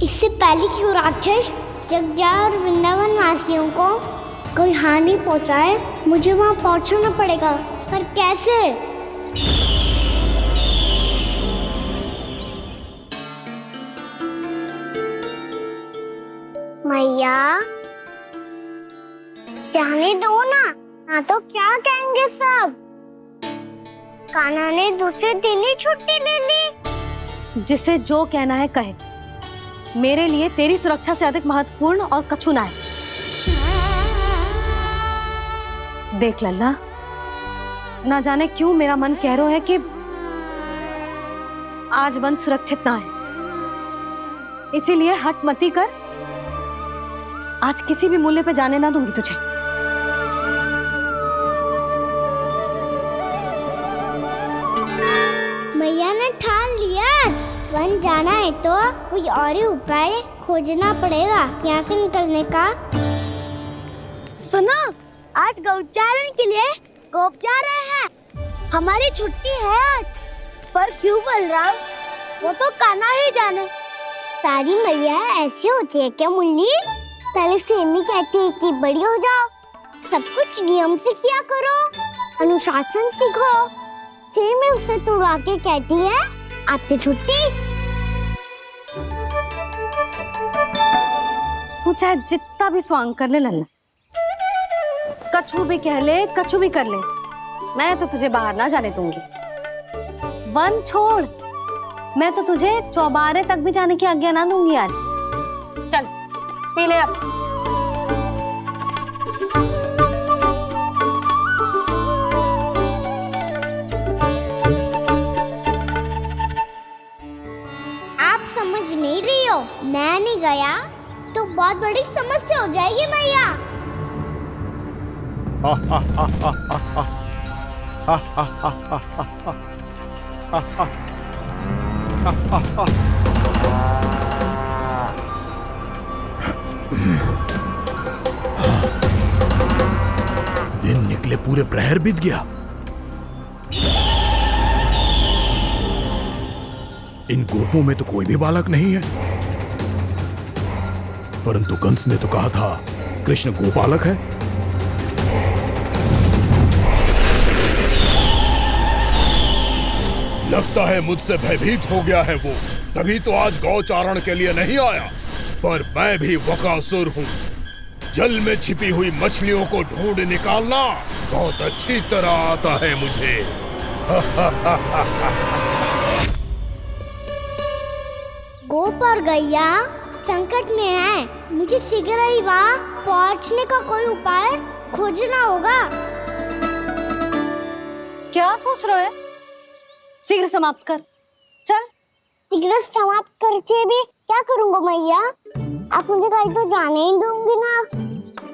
इससे पहले कि वो राक्षस जगजा और वृंदावन वासियों को कोई हानि पहुंचाए, मुझे वहां पहुंचना पड़ेगा। पर कैसे? मैया जाने दो ना, हाँ तो क्या कहेंगे सब? कान्हा ने दूसरे दिन ही छुट्टी ले ली। जिसे जो कहना है कहे, मेरे लिए तेरी सुरक्षा से अधिक महत्वपूर्ण और कछु ना है। देख लल्ला, ना जाने क्यों मेरा मन कह रहा है कि आज वन सुरक्षित ना है, इसीलिए हट मती कर। आज किसी भी मूल्य पे जाने ना दूंगी तुझे। मैया ने ठान लिया, आज वन जाना है तो कोई और ही उपाय खोजना पड़ेगा यहाँ से निकलने का। सुनो, आज गौचारण के लिए गोप जा रहे हैं। हमारी छुट्टी है आज। पर क्यों बलराम? वो तो कान्हा ही जाने। सारी मैया ऐसी होती है क्या मुन्नी? पहले सेमी कहती है कि बड़ी हो जाओ, सब कुछ नियम से किया करो, अनुशासन सीखो। सेमी उसे तुड़वा के कहती है आपकी छुट्टी। तू चाहे जितना भी स्वांग कर ले लल्ला, कछु भी कह ले, कछु भी कर ले, मैं तो तुझे बाहर ना जाने दूंगी। वन छोड़, मैं तो तुझे चौबारे तक भी जाने की आज्ञा ना दूंगी आज। चल पी ले अब। आप समझ नहीं रही हो, मैं नहीं गया तो बहुत बड़ी समस्या हो जाएगी मैया। दिन निकले पूरे प्रहर बीत गया। इन गोपों में तो कोई भी बालक नहीं है, परंतु कंस ने तो कहा था कृष्ण गोपालक है। लगता है मुझसे भयभीत हो गया है वो, तभी तो आज गौचारण के लिए नहीं आया। पर मैं भी बकासुर हूँ, जल में छिपी हुई मछलियों को ढूंढ निकालना बहुत अच्छी तरह आता है मुझे। गोप और गैया संकट में है, मुझे शीघ्र ही वहाँ पहुँचने का कोई उपाय खोजना होगा। क्या सोच रहे है? शीघ्र समाप्त कर, चल। शीघ्र समाप्त करके भी क्या करूँगा मैया? आप मुझे कहीं तो जाने ही दूंगी ना,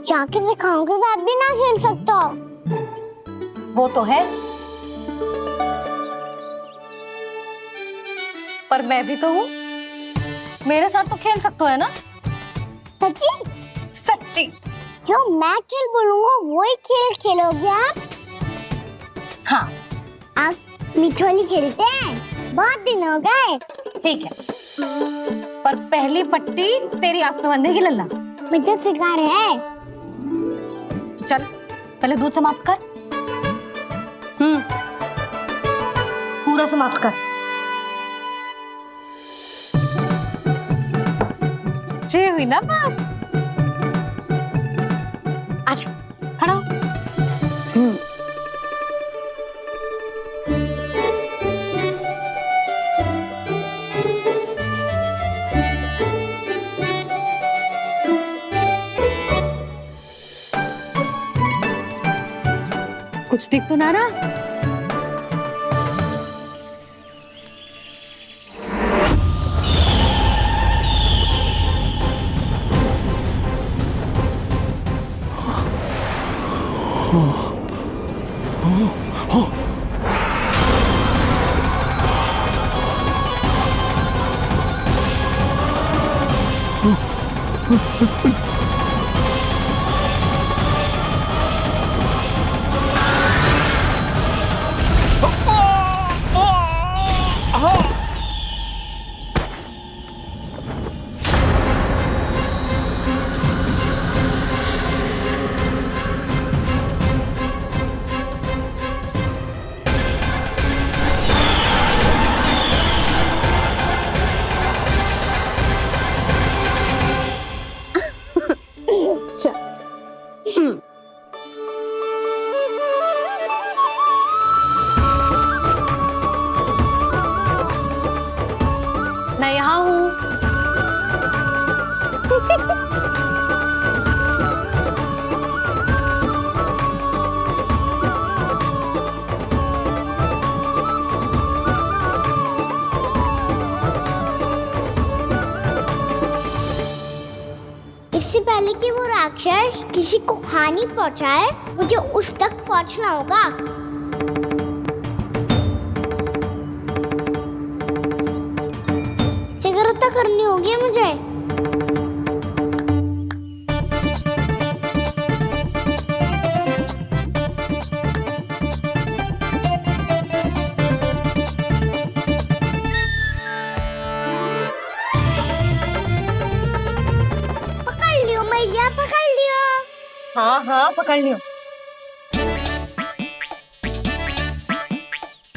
जाके सिखाओं के साथ भी ना खेल सकता। वो तो है, पर मैं भी तो हूँ, मेरे साथ तो खेल सकते हो है ना? सच्ची? सच्ची। जो मैं खेल बोलूँगा वही खेल खेलोगे आप? हाँ। आप मिठोली खेलते हैं? बहुत दिन हो गए। ठीक है, पर पहली पट्टी तेरी आंख में बंधेगी लल्ला। मुझे शिकार है। चल पहले दूध समाप्त कर। पूरा समाप्त कर। जे हुई ना बात। आजा, खड़ा हो। कुछ दिख तो ना रहा? इससे पहले कि वो राक्षस किसी को हानि पहुंचाए, मुझे उस तक पहुंचना होगा। शीघ्रता करनी होगी मुझे। पकड़ लियो। हाँ हाँ पकड़ लियो।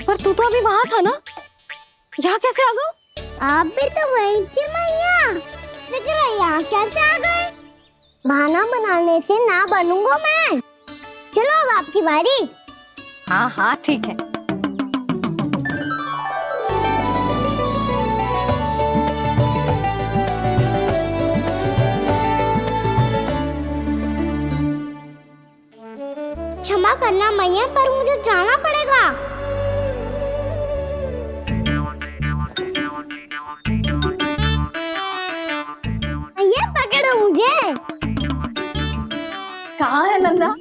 पर तू तो अभी वहां था ना, यहाँ कैसे आ गया? आप भी तो वही थी मैया, यहाँ कैसे आ गए? बहाना बनाने से ना बनूंगा मैं। चलो अब आपकी बारी। हाँ हाँ ठीक है। क्षमा करना मैया, पर मुझे जाना पड़ेगा। मैया पकड़ो मुझे। कहाँ है नंदा?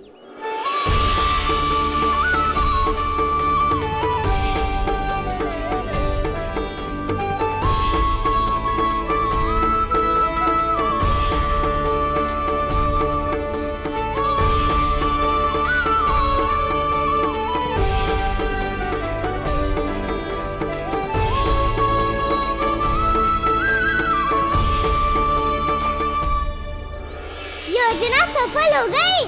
योजना सफल हो गई।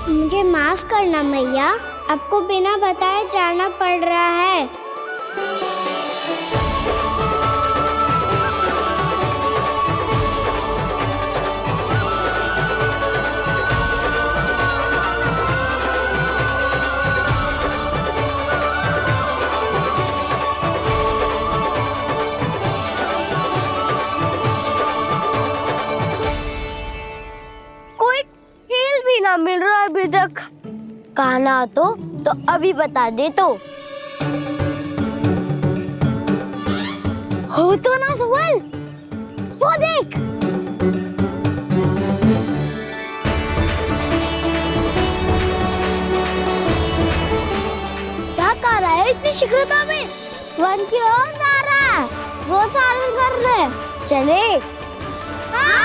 मुझे माफ करना मैया, आपको बिना बताए जाना पड़ रहा है। मिल रहा है अभी तक। कहना तो अभी बता दे तो। हो तो ना सवाल, वो देख। क्या कर रहा है इतनी शीघ्रता में? वन की ओर जा रहा है, वो सारे कर रहे। चले। हाँ।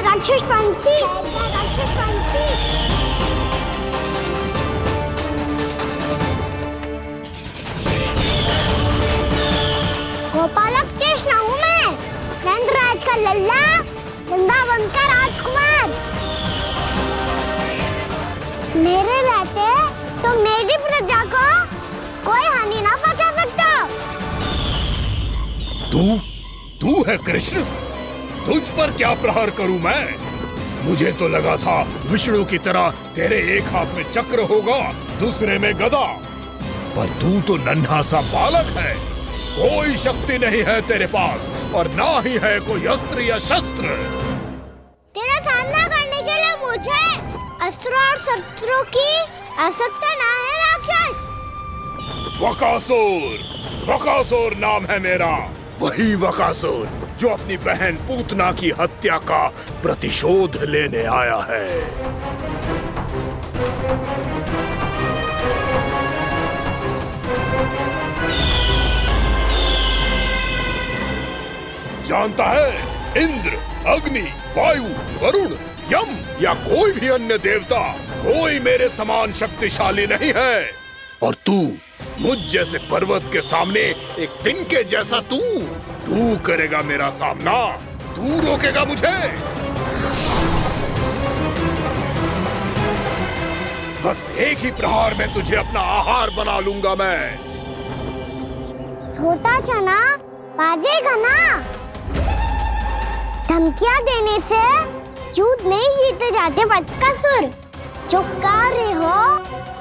राक्षसपंथी, गोपालक कृष्ण हूँ मैं, नंदराज का लल्ला, वृंदावन का राजकुमार। मेरे रहते तो मेरी प्रजा को कोई हानि ना पहुंचा सकता। तू है कृष्ण? तुझ पर क्या प्रहार करूं मैं? मुझे तो लगा था विष्णु की तरह तेरे एक हाथ में चक्र होगा, दूसरे में गदा, पर तू तो नन्हा सा बालक है। कोई शक्ति नहीं है तेरे पास और ना ही है कोई अस्त्र या शस्त्र। तेरा सामना करने के लिए मुझे अस्त्र और शस्त्रों की आवश्यकता ना है राक्षस। वकासुर नाम है मेरा, वही वकासुर जो अपनी बहन पूतना की हत्या का प्रतिशोध लेने आया है। जानता है इंद्र, अग्नि, वायु, वरुण, यम या कोई भी अन्य देवता, कोई मेरे समान शक्तिशाली नहीं है। और तू, मुझ जैसे पर्वत के सामने एक तिनके जैसा तू करेगा मेरा सामना? तू रोकेगा मुझे? बस एक ही प्रहार में तुझे अपना आहार बना लूंगा मैं। छोटा चना बाजेगा ना। धमकियां देने से युद्ध नहीं जीते जाते बदकसूर। जो कार्य हो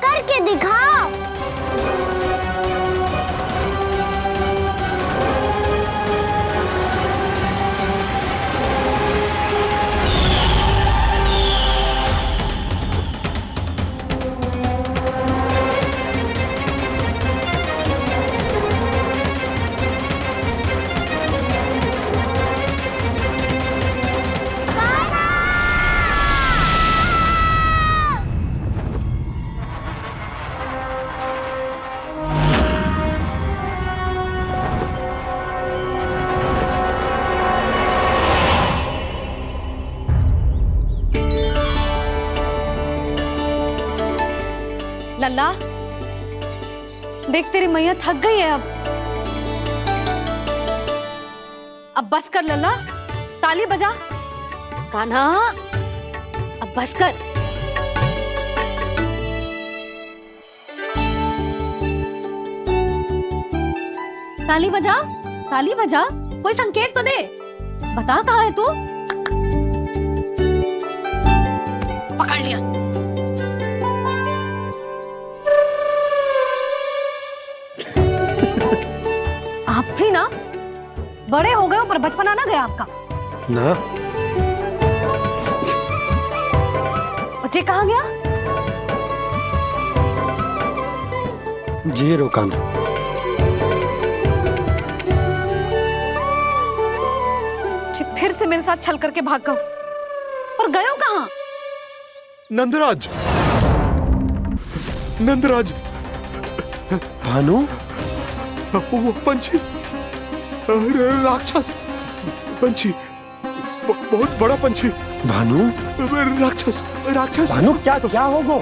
करके दिखाओ। लल्ला, देख तेरी मैया थक गई है अब बस कर लल्ला, ताली बजा। कान्हा, अब बस कर। ताली बजा, ताली बजा, कोई संकेत तो दे। बता कहाँ है तू? पकड़ लिया। आप भी ना बड़े हो गए हो पर बचपना ना गया आपका ना। बच्चे कहाँ गया? जी रोकान। फिर से मेरे साथ छल करके भाग गए और गए हो कहाँ? नंदराज, नंदराज। भानु, वो पंछी, राक्षस पंछी, बहुत बड़ा पंछी। भानु, राक्षस, राक्षस। भानु क्या होगा?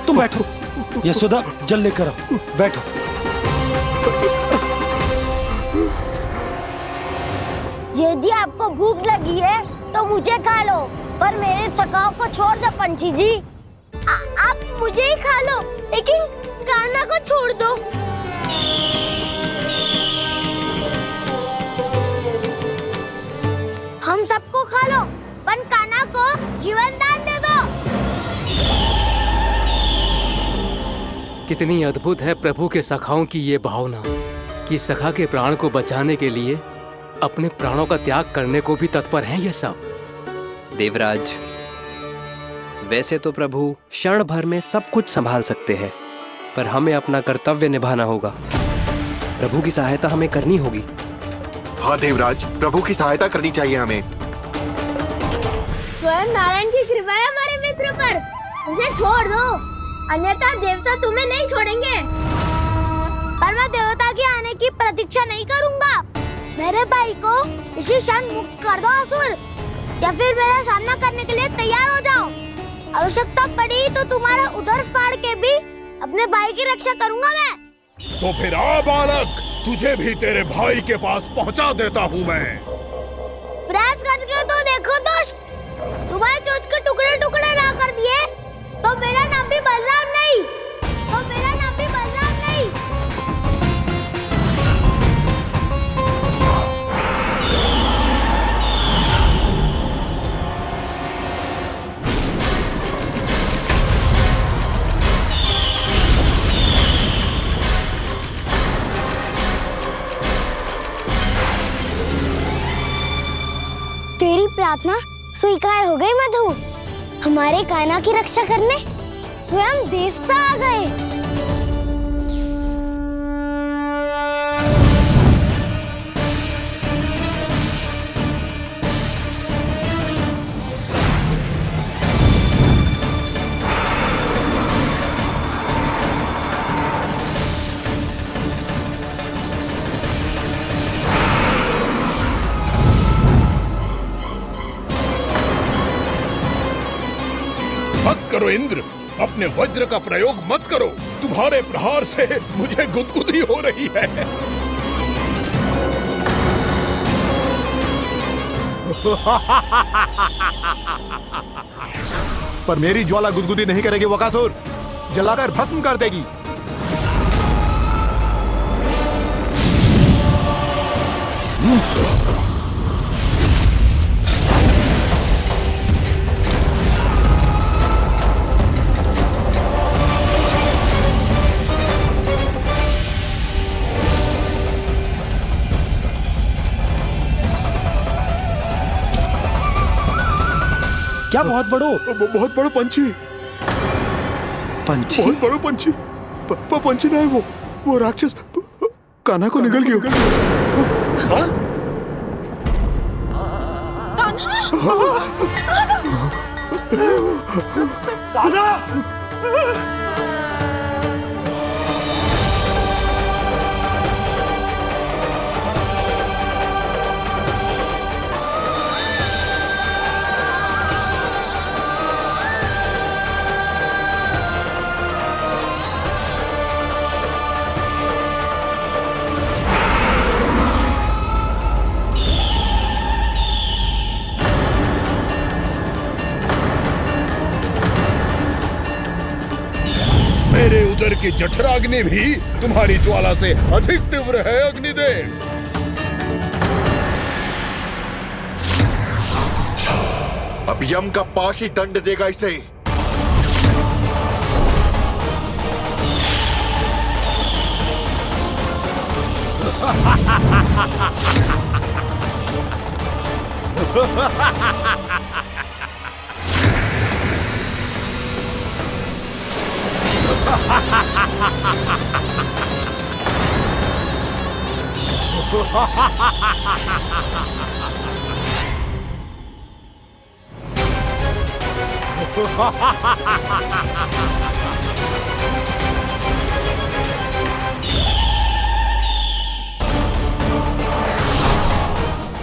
तुम बैठो, यशोदा जल लेकर आओ, बैठो। यदि आपको भूख लगी है तो मुझे खा लो, पर मेरे थकाव को छोड़ दो पंछी जी। आप मुझे ही खा लो, लेकिन कान्हा को छोड़ दो। हम सबको खा लो, पर कान्हा को जीवन दान दे दो। कितनी अद्भुत है प्रभु के सखाओं की ये भावना कि सखा के प्राण को बचाने के लिए अपने प्राणों का त्याग करने को भी तत्पर हैं ये सब। देवराज, वैसे तो प्रभु क्षण भर में सब कुछ संभाल सकते हैं, पर हमें अपना कर्तव्य निभाना होगा। प्रभु की सहायता हमें करनी होगी। हाँ देवराज, प्रभु की सहायता करनी चाहिए हमें। स्वयं नारायण की कृपा है हमारे मित्र पर, उसे छोड़ दो, अन्यथा देवता तुम्हें नहीं छोड़ेंगे। पर मैं देवता के आने की प्रतीक्षा नहीं करूंगा। मेरे भाई को इसी क्षण मुक्त कर दो असुर, या फिर मेरा सामना करने के लिए तैयार हो जाओ। आवश्यकता पड़ी तो तुम्हारा उधर फाड़ के भी अपने भाई की रक्षा करूंगा मैं। तो फिर आ बालक, तुझे भी तेरे भाई के पास पहुंचा देता हूँ मैं। प्रयास करके तो देखो दोस्त, तुम्हारे चोंच के टुकड़े टुकड़े ना कर दिए तो मेरा नाम भी बलराम नहीं, तो मेरा नाम भी बलराम नहीं। तेरी प्रार्थना स्वीकार हो गई मधु। हमारे कान्हा की रक्षा करने स्वयं देवता आ गए। करो इंद्र, अपने वज्र का प्रयोग मत करो। तुम्हारे प्रहार से मुझे गुदगुदी हो रही है। पर मेरी ज्वाला गुदगुदी नहीं करेगी वकासुर, जलाकर भस्म कर देगी। क्या बहुत बड़ो? बहुत बड़ा पंछी, पंछी? बहुत बड़ा पंछी। पंछी नहीं, वो राक्षस कान्हा को निगल गया। हाँ? मेरे उदर की जठराग्नि भी तुम्हारी ज्वाला से अधिक तीव्र है अग्निदेव। अब यम का पाश ही दंड देगा इसे।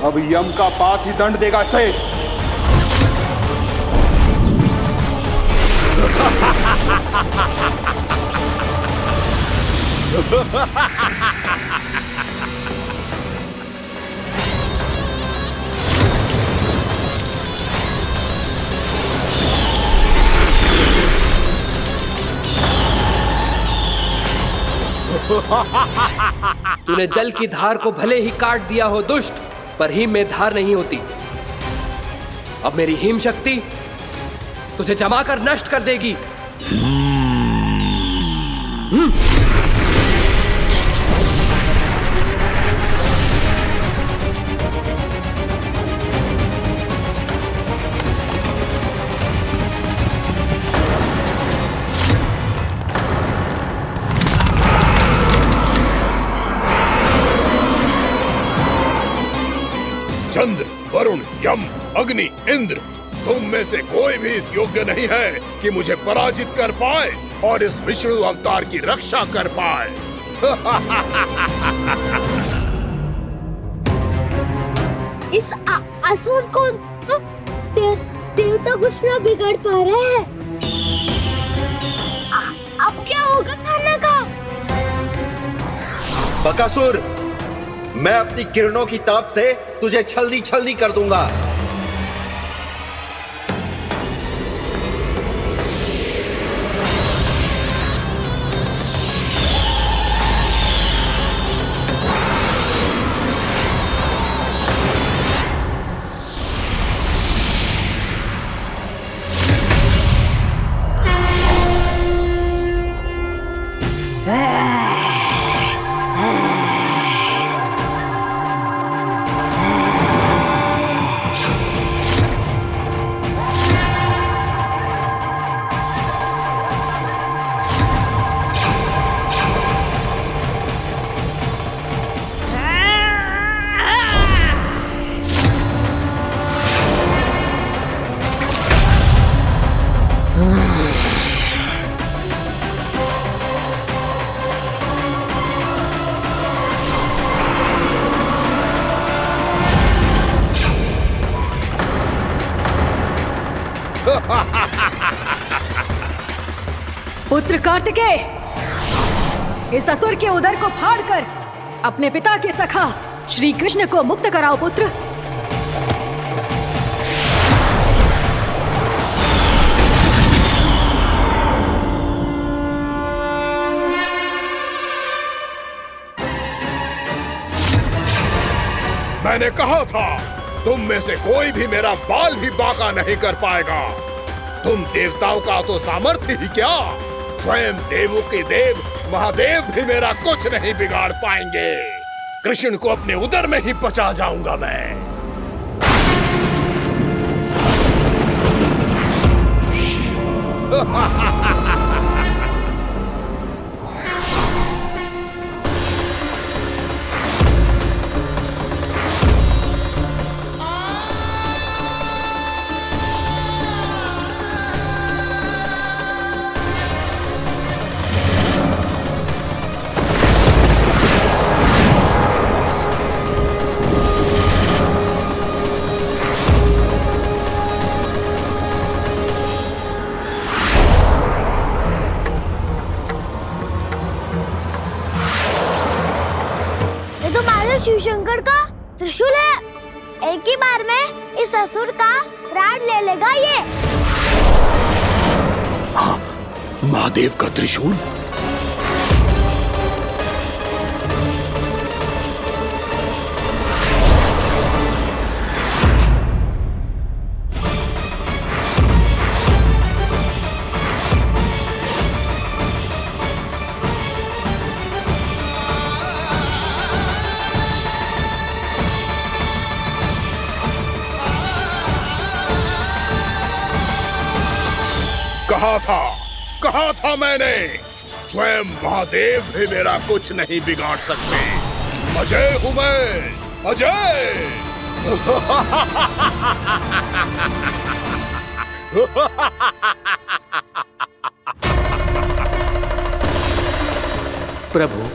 अब यम का पास ही दंड देगा इसे। तूने जल की धार को भले ही काट दिया हो दुष्ट, पर हिम में धार नहीं होती। अब मेरी हिम शक्ति तुझे जमाकर नष्ट कर देगी। चंद्र, वरुण, यम, अग्नि, इंद्र, तुम में से कोई भी इस योग्य नहीं है कि मुझे पराजित कर पाए और इस विष्णु अवतार की रक्षा कर पाए। इस असुर को देवता कुछ ना बिगाड़ पा रहे हैं। अब क्या होगा खाना का? बकासुर, मैं अपनी किरणों की ताप से तुझे छलनी छलनी कर दूंगा। पुत्र कार्तिकेय, इस असुर के उदर को फाड़कर अपने पिता के सखा श्री कृष्ण को मुक्त कराओ पुत्र। मैंने कहा था, तुम में से कोई भी मेरा बाल भी बांका नहीं कर पाएगा। तुम देवताओं का तो सामर्थ्य ही क्या, स्वयं देवों के देव महादेव भी मेरा कुछ नहीं बिगाड़ पाएंगे। कृष्ण को अपने उदर में ही पचा जाऊंगा मैं। शिव शंकर का त्रिशूल है। एक ही बार में इस असुर का प्राण ले लेगा ये। हाँ, महादेव का त्रिशूल। कहा था मैंने, स्वयं महादेव भी मेरा कुछ नहीं बिगाड़ सकते। अजय हूं मैं, अजय। प्रभु,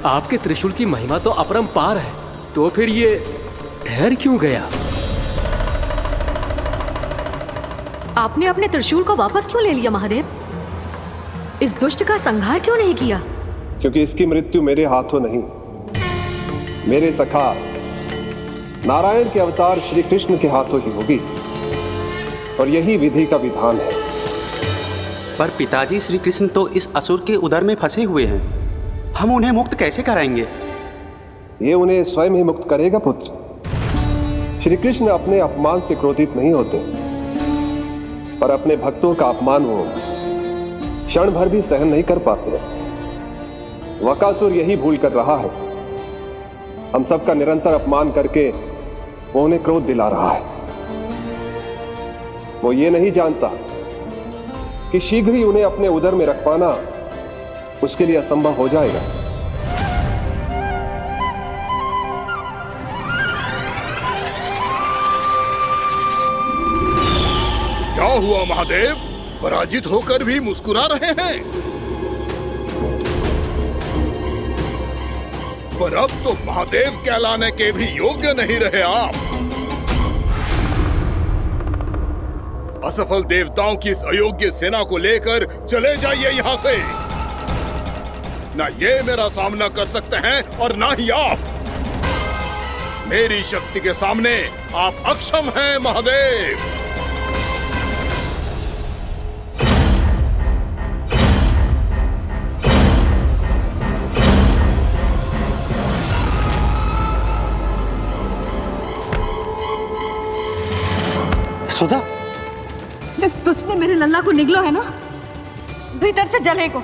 आपके त्रिशूल की महिमा तो अपरंपार है, तो फिर ये ठहर क्यों गया? आपने अपने त्रिशूल को वापस क्यों ले लिया महादेव? इस दुष्ट का संहार क्यों नहीं किया? क्योंकि इसकी मृत्यु मेरे हाथों नहीं, मेरे सखा नारायण के अवतार श्री कृष्ण के हाथों ही होगी, और यही विधि का विधान है। पर पिताजी, श्री कृष्ण तो इस असुर के उदर में फंसे हुए हैं, हम उन्हें मुक्त कैसे कराएंगे? ये उन्हें स्वयं ही मुक्त करेगा पुत्र। श्री कृष्ण अपने अपमान से क्रोधित नहीं होते, पर अपने भक्तों का अपमान वो क्षण भर भी सहन नहीं कर पाते। वकासुर यही भूल कर रहा है, हम सबका निरंतर अपमान करके वो उन्हें क्रोध दिला रहा है। वो ये नहीं जानता कि शीघ्र ही उन्हें अपने उदर में रख पाना उसके लिए असंभव हो जाएगा। क्या हुआ महादेव, पराजित होकर भी मुस्कुरा रहे हैं? पर अब तो महादेव कहलाने के भी योग्य नहीं रहे आप। असफल देवताओं की इस अयोग्य सेना को लेकर चले जाइए यहाँ से। ना ये मेरा सामना कर सकते हैं और ना ही आप। मेरी शक्ति के सामने आप अक्षम हैं महादेव। सुधा, जिस दुष्ट ने मेरे लल्ला को निगलो है ना, भीतर से जलेगो,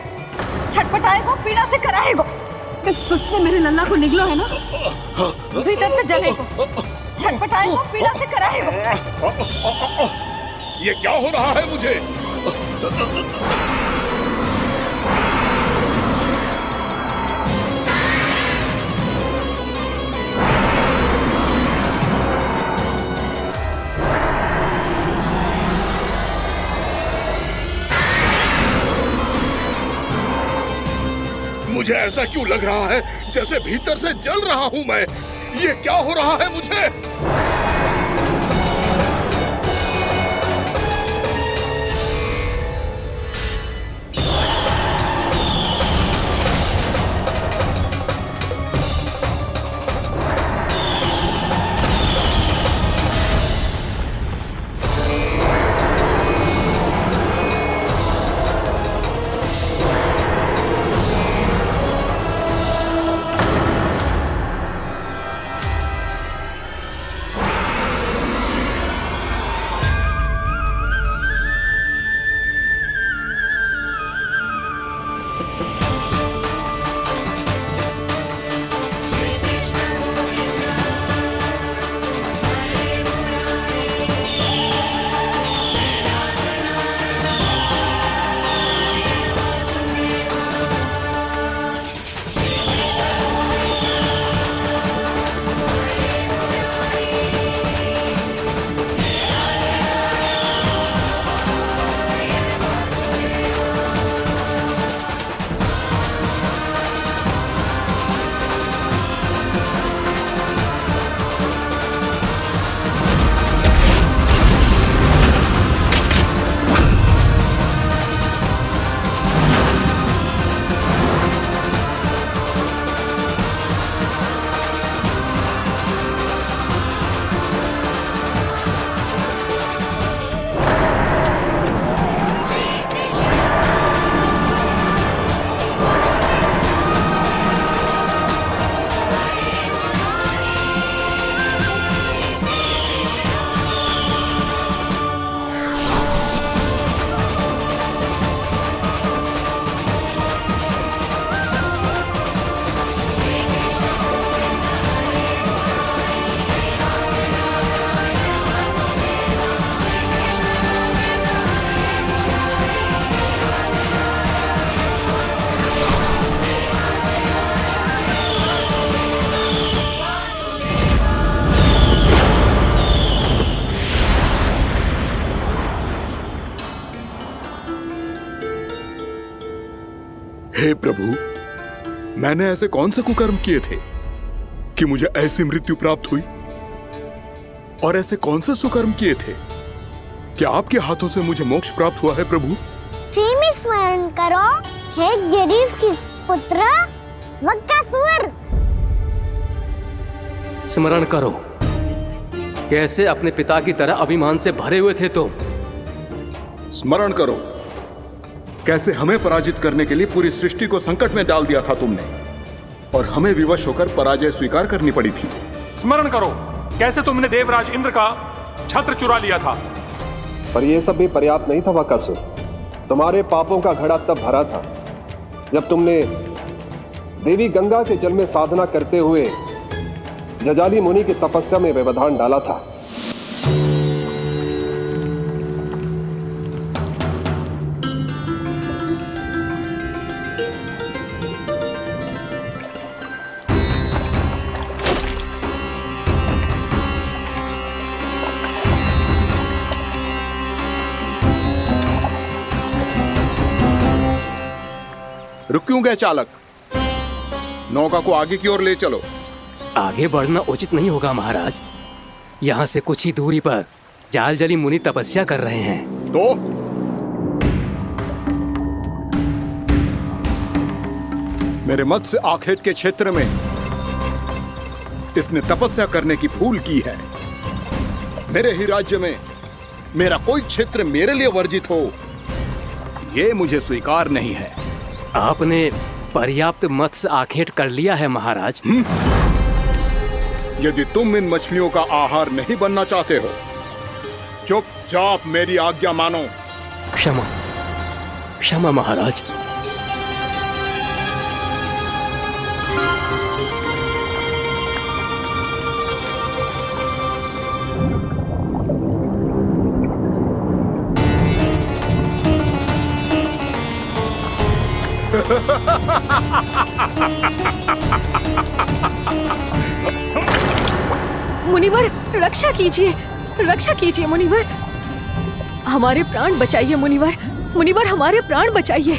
छटपटाएगो, पीड़ा से कराएगो। जिस दुष्ट ने मेरे लल्ला को निगलो है ना, भीतर से जलेगो, छटपटाएगो, पीड़ा से कराएगो। ये क्या हो रहा है मुझे? मुझे ऐसा क्यों लग रहा है जैसे भीतर से जल रहा हूं मैं? ये क्या हो रहा है मुझे? हे प्रभु, मैंने ऐसे कौन से कुकर्म किए थे कि मुझे ऐसी मृत्यु प्राप्त हुई? और ऐसे कौन से सुकर्म किए थे कि आपके हाथों से मुझे मोक्ष प्राप्त हुआ है प्रभु? में स्मरण करो, हे जरीस की पुत्र वक्कासुर। स्मरण करो, कैसे अपने पिता की तरह अभिमान से भरे हुए थे तुम। स्मरण करो, कैसे हमें पराजित करने के लिए पूरी सृष्टि को संकट में डाल दिया था तुमने, और हमें विवश होकर पराजय स्वीकार करनी पड़ी थी। स्मरण करो, कैसे तुमने देवराज इंद्र का छत्र चुरा लिया था। पर यह सब भी पर्याप्त नहीं था वक्कासुर। तुम्हारे पापों का घड़ा तब भरा था जब तुमने देवी गंगा के जल में साधना करते हुए जजाली मुनि की तपस्या में व्यवधान डाला था। रुक क्यों गए चालक? नौका को आगे की ओर ले चलो। आगे बढ़ना उचित नहीं होगा महाराज। यहाँ से कुछ ही दूरी पर जालजली मुनि तपस्या कर रहे हैं। तो मेरे मत्स्य आखेट के क्षेत्र में इसने तपस्या करने की भूल की है। मेरे ही राज्य में मेरा कोई क्षेत्र मेरे लिए वर्जित हो, यह मुझे स्वीकार नहीं है। आपने पर्याप्त मत्स्य आखेट कर लिया है महाराज। यदि तुम इन मछलियों का आहार नहीं बनना चाहते हो, चुपचाप मेरी आज्ञा मानो। क्षमा, क्षमा महाराज। मुनिवर, रक्षा कीजिए, रक्षा कीजिए मुनिवर, हमारे प्राण बचाइए मुनिवर, मुनिवर हमारे प्राण बचाइए।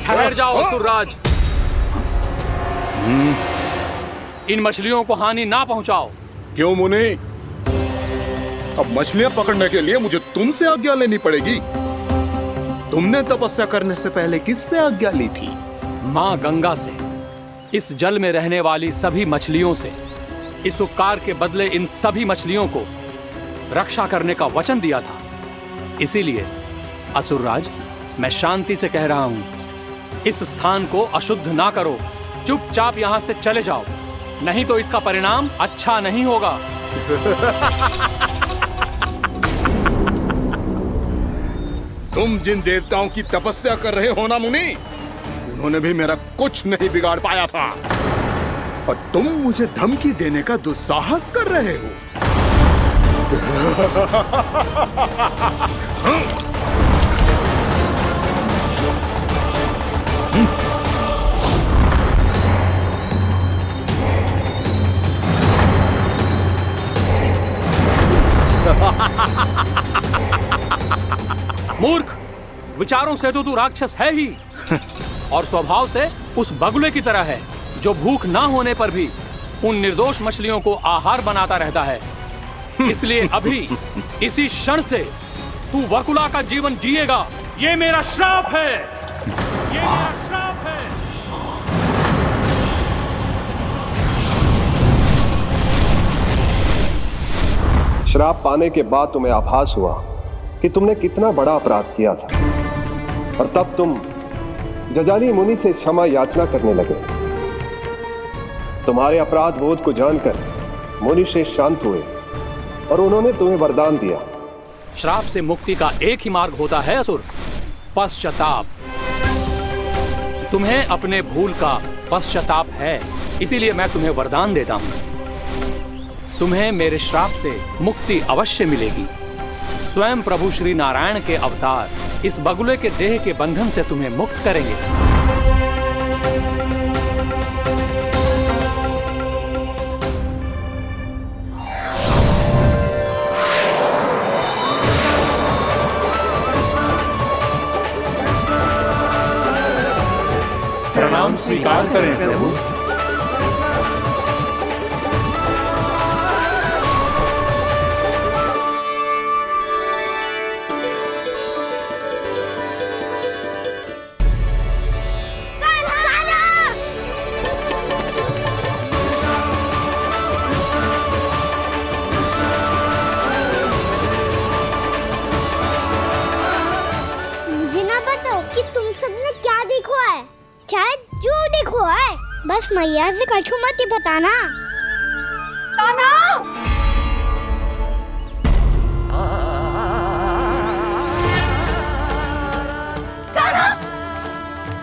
ठहर जाओ असुरराज, इन मछलियों को हानि ना पहुंचाओ। क्यों मुनि? अब मछलियां पकड़ने के लिए मुझे तुमसे आज्ञा लेनी पड़ेगी। तुमने तपस्या करने से पहले किससे आज्ञा ली थी? माँ गंगा से, इस जल में रहने वाली सभी मछलियों से। इस उपकार के बदले इन सभी मछलियों को रक्षा करने का वचन दिया था। इसीलिए असुरराज, मैं शांति से कह रहा हूं, इस स्थान को अशुद्ध ना करो, चुपचाप यहां से चले जाओ, नहीं तो इसका परिणाम अच्छा नहीं होगा। तुम जिन देवताओं की तपस्या कर रहे हो ना मुनि, उन्होंने भी मेरा कुछ नहीं बिगाड़ पाया था, और तुम मुझे धमकी देने का दुस्साहस कर रहे हो। मूर्ख, विचारों से तो तू राक्षस है ही, और स्वभाव से उस बगुले की तरह है जो भूख ना होने पर भी उन निर्दोष मछलियों को आहार बनाता रहता है। इसलिए अभी इसी क्षण से तू बकुला का जीवन जिएगा। ये मेरा श्राप है, ये मेरा श्राप है। श्राप पाने के बाद तुम्हें आभास हुआ कि तुमने कितना बड़ा अपराध किया था, और तब तुम जजाली मुनि से क्षमा याचना करने लगे। तुम्हारे अपराध बोध को जानकर मुनि श्रेष्ठ शांत हुए और उन्होंने तुम्हें वरदान दिया। श्राप से मुक्ति का एक ही मार्ग होता है असुर, पश्चाताप। तुम्हें अपने भूल का पश्चाताप है, इसीलिए मैं तुम्हें वरदान देता हूं। तुम्हें मेरे श्राप से मुक्ति अवश्य मिलेगी। स्वयं प्रभु श्री नारायण के अवतार इस बगुले के देह के बंधन से तुम्हें मुक्त करेंगे। प्रणाम स्वीकार करें प्रभु। मुझे ना बताओ कि तुम सबने क्या देखा है, शायद जो देखो है, बस मैया से कछु मत ही बताना। कान्हा! कान्हा!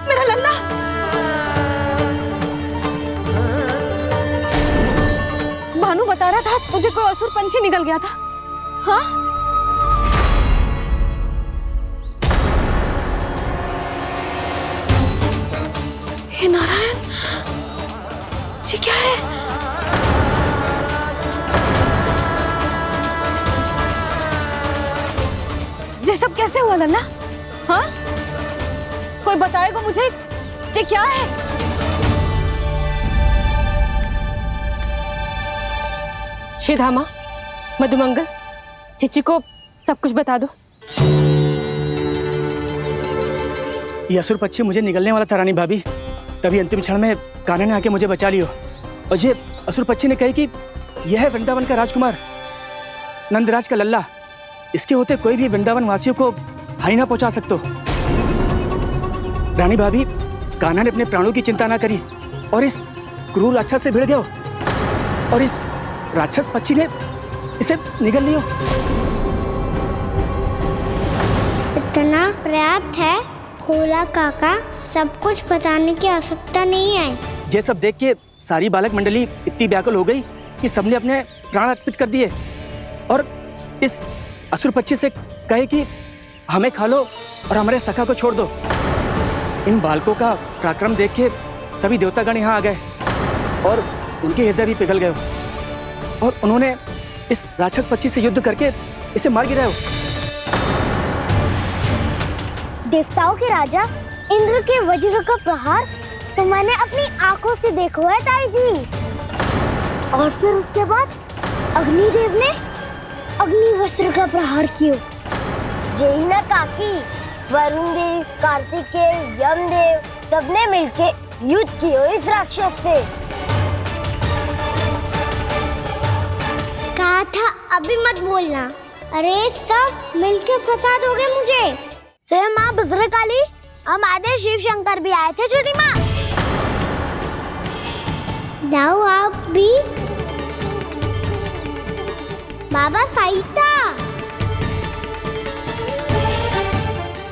मेरा लल्ला! भानु बता रहा था तुझे कोई असुर पंछी निकल गया था। हाँ? हे नारायण, ये क्या है? ये सब कैसे हुआ लल्ला? हाँ? कोई बताएगा मुझे ये क्या है? श्रीधामा, मधुमंगल, चिची को सब कुछ बता दो। ये असुर पक्षी मुझे निकलने वाला था रानी भाभी, तभी अंतिम क्षण में कान्हा ने आके मुझे बचा लियो। और ये असुर पक्षी ने कही कि यह है वृंदावन का राजकुमार, नंदराज का लल्ला। इसके होते कोई भी वृंदावन वासियों को हानि ना पहुंचा सकते। रानी भाभी, कान्हा ने अपने प्राणों की चिंता ना करी और इस क्रूर राक्षस से भिड़ गयो और इस राक्षस पक्षी ने इसे निगल लियो। इतना पर्याप्त है भोला काका, सब कुछ बताने की आवश्यकता नहीं है। ये सब देख के सारी बालक मंडली इतनी व्याकुल हो गई कि सबने अपने प्राण अर्पित कर दिए और इस असुर पक्षी से कहे कि हमें खा लो और हमारे सखा को छोड़ दो। इन बालकों का पराक्रम देख के सभी देवतागण यहाँ आ गए और उनके हृदय भी पिघल गए और उन्होंने इस राक्षस पक्षी से युद्ध करके इसे मार गिराया। देवताओं के राजा इंद्र के वज्र का प्रहार तो मैंने अपनी आंखों से देखा है ताई जी। और फिर उसके बाद अग्निदेव ने अग्निवस्त्र का प्रहार किया। जय ना काकी, वरुण देव, कार्तिकेय, यमदेव सबने मिलके युद्ध किया इस राक्षस से। कहा था अभी मत बोलना। अरे सब मिलके फंसा दोगे मुझे। जय माँ भद्रकाली, हमारे शिव शंकर भी आए थे छोटी माँ। जाओ आप भी। बाबा साईता,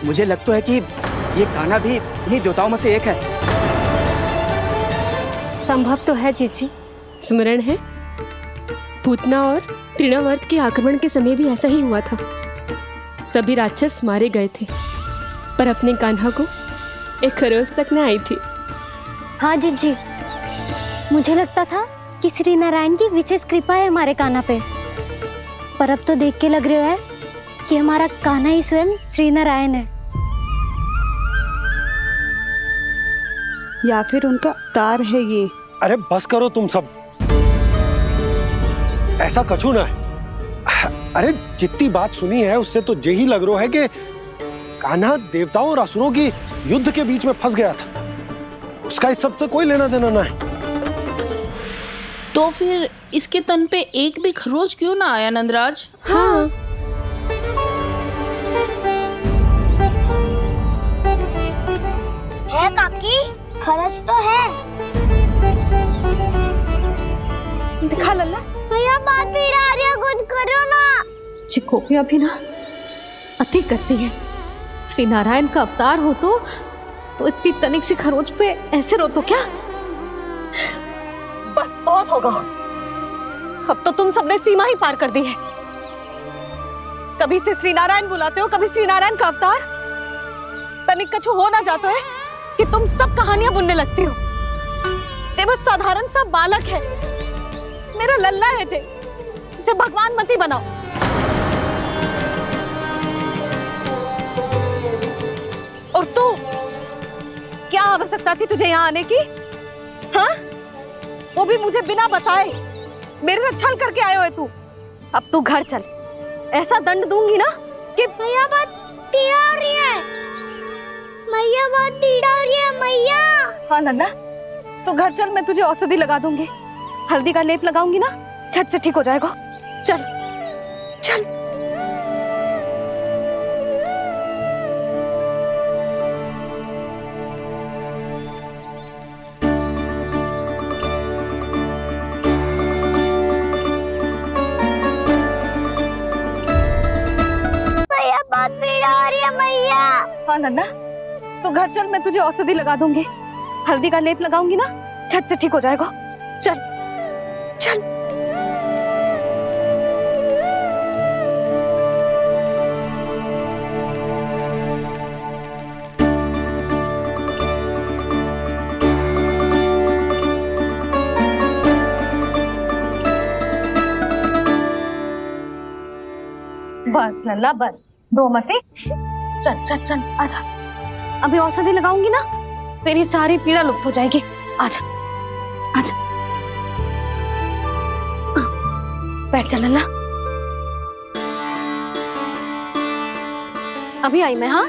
मुझे लगता है कि ये कान्हा भी इन्हीं देवताओं में से एक है। संभव तो है चीची, स्मरण है पूतना और तृणावर्त के आक्रमण के समय भी ऐसा ही हुआ था। सभी राक्षस मारे गए थे पर अपने कान्हा को एक खरोच तक न आई थी। हाँ जीजी, मुझे लगता था कि श्री नारायण की विशेष कृपा है हमारे कान्हा पे, पर अब तो देख के लग रहा है कि हमारा कान्हा ही स्वयं श्री नारायण है। या फिर उनका अवतार है ये। अरे बस करो तुम सब, ऐसा कछु ना है। अरे जितनी बात सुनी है उससे तो यही लग रहा है कि कान्हा देवताओं और असुरों की युद्ध के बीच में फंस गया था। उसका इस सब से कोई लेना देना ना है। तो फिर इसके तन पे एक भी खरोच क्यों ना आया नंदराज? हाँ, है काकी, खरच तो है। दिखा लल्ला। भैया बात पीड़ा आ रही है, कुछ करो ना। चिकोपिया भी ना अति करती है। श्री नारायण का अवतार हो तो इतनी तनिक सी खरोच पे ऐसे रो तो क्या? बस बहुत होगा। अब तो तुम सबने सीमा ही पार कर दी है। कभी से श्री नारायण बुलाते हो, कभी श्री नारायण का अवतार। तनिक कछु हो ना जाता है कि तुम सब कहानियां बुनने लगती हो। जे बस साधारण सा बालक है, मेरा लल्ला है जे, इसे भगवान मती बनाओ। और तू, क्या आवश्यकता थी तुझे यहाँ आने की? हाँ, वो भी मुझे बिना बताए। मेरे से छल करके आयो है तू। अब तू घर चल, ऐसा दंड दूंगी ना कि मैया बहुत पीड़ा हो रही है। मैया बहुत पीड़ा हो रही है मैया। हाँ लल्ला, तू घर चल, मैं तुझे औषधि लगा दूंगी। हल्दी का लेप लगाऊंगी ना, झट से ठीक हो जाएगा। चल चल। मैया बहुत पीड़ा हो रही है मैया। हाँ लल्ला, तू घर चल, मैं तुझे औषधि लगा दूंगी। हल्दी का लेप लगाऊंगी ना, झट से ठीक हो जाएगा। चल चल। बस लल्ला बस, रो मत। चल चल चल, आजा। अभी औषधि लगाऊंगी ना, तेरी सारी पीड़ा लुप्त हो जाएगी। आजा आजा, बैठ जा लल्ला। अभी आई मैं। हाँ,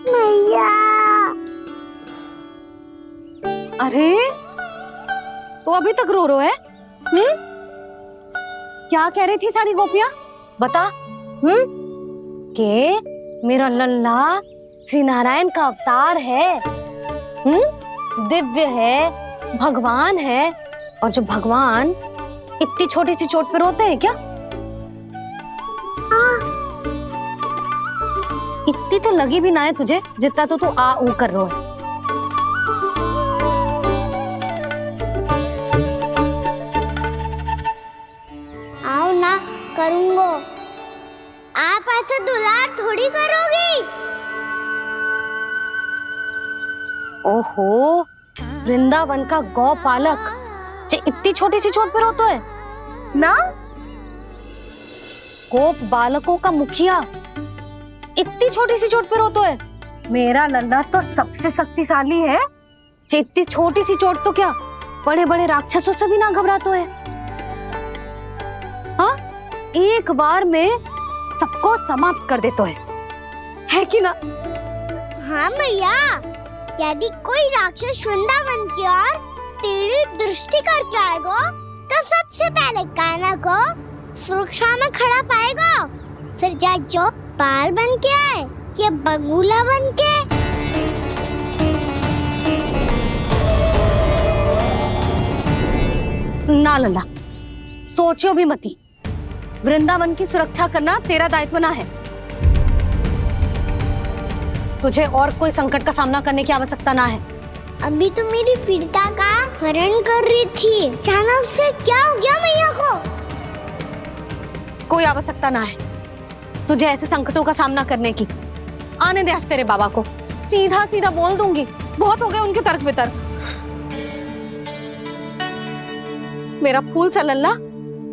मैया। अरे तू अभी तक रो रो है? क्या कह रही थी सारी गोपियां? बता। के मेरा लल्ला श्री नारायण का अवतार है, दिव्य है, भगवान है। और जो भगवान इतनी छोटी सी चोट पे रोते हैं क्या? इतनी तो लगी भी ना है तुझे, जितना तो तू आ ऊ कर रो है। आओ ना, करूंगो। आप ऐसा दुलार थोड़ी करोगी। ओहो, वृंदावन का गौपालक जे इतनी छोटी सी चोट पे रोता है ना? गोप बालकों का मुखिया इतनी छोटी सी चोट पे रोता है? मेरा लल्ला तो सबसे शक्तिशाली है। जे इतनी छोटी सी चोट तो क्या, बड़े बड़े राक्षसों से भी ना घबराता है। हाँ, एक बार में सबको समाप्त कर देता है कि ना? हाँ मैया, यदि कोई राक्षस वृंदावन की ओर तेरी दृष्टि करके आएगा, तो सबसे पहले कान्हा को सुरक्षा में खड़ा पाएगा। फिर चाहे जो बाल बन के आए या बगुला बन के। ना लल्ला, सोचो भी मती। वृंदावन की सुरक्षा करना तेरा दायित्व ना है। तुझे और कोई संकट का सामना करने की आवश्यकता ना है। अभी तो मेरी पीड़िता का हरण कर रही थी, अचानक से क्या हो गया मैया को? कोई आवश्यकता ना है तुझे ऐसे संकटों का सामना करने की। आने दे आज तेरे बाबा को, सीधा सीधा बोल दूंगी। बहुत हो गए उनके तर्क वितर्क। मेरा फूल सा लल्ला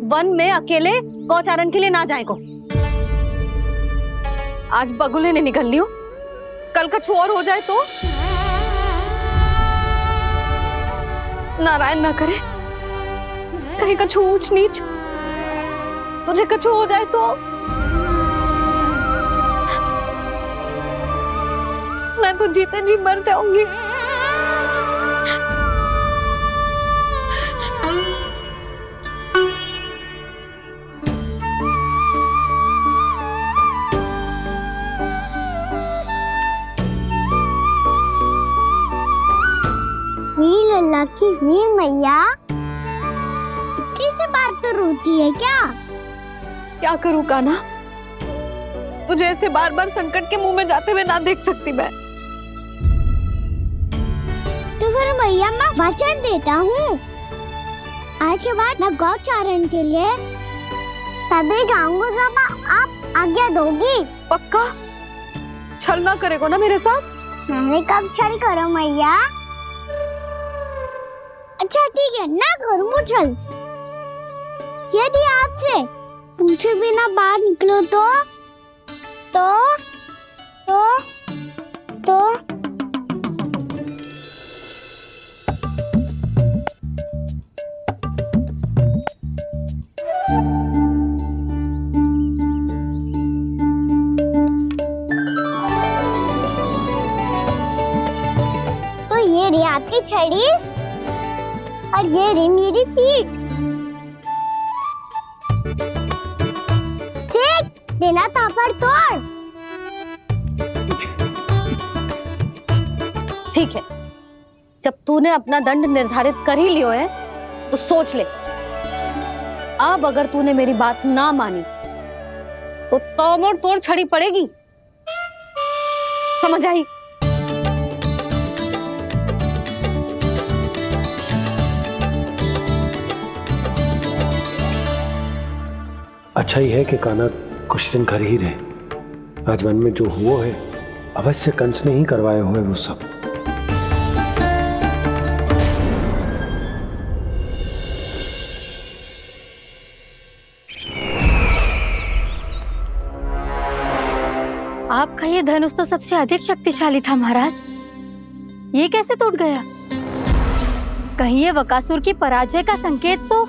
वन में अकेले गौचारण के लिए ना जाए को। आज बगुले ने निकल लियो, कल का छुआर हो जाए तो? नारायण ना करे, कहीं कछु ऊंच नीच तुझे कछु हो जाए तो? मैं तो जीते जी मर जाऊंगी। वीर लल्ला की वीर मैया इतनी से बात तो रोती है क्या? क्या करूं कान्हा, तुझे ऐसे बार बार संकट के मुंह में जाते हुए ना देख सकती मैं। तो फिर मैया मैं वचन देता हूँ, आज के बाद मैं गौचारण के लिए तभी जाऊंगा जब आप आज्ञा दोगी। पक्का छल ना करेगा ना मेरे साथ? मैंने कब छल करो मैया? अच्छा ठीक है, ना करूँ छल। यदि आपसे पूछे बिना बाहर निकलो तो ये रही आपकी छड़ी और ये रही मेरी पीठ। सेक देना ताबड़तोड़। ठीक है, जब तूने अपना दंड निर्धारित कर ही लियो है तो सोच ले, अब अगर तूने मेरी बात ना मानी तो तोड़ तोड़ छड़ी पड़ेगी। समझ आई? अच्छा ही है कि कान्हा कुछ दिन घर ही रहे। आज वन में जो हुआ है अवश्य कंस ने ही करवाए हुए वो सब। आपका ये धनुष तो सबसे अधिक शक्तिशाली था महाराज, ये कैसे टूट गया? कहीं ये बकासुर की पराजय का संकेत तो?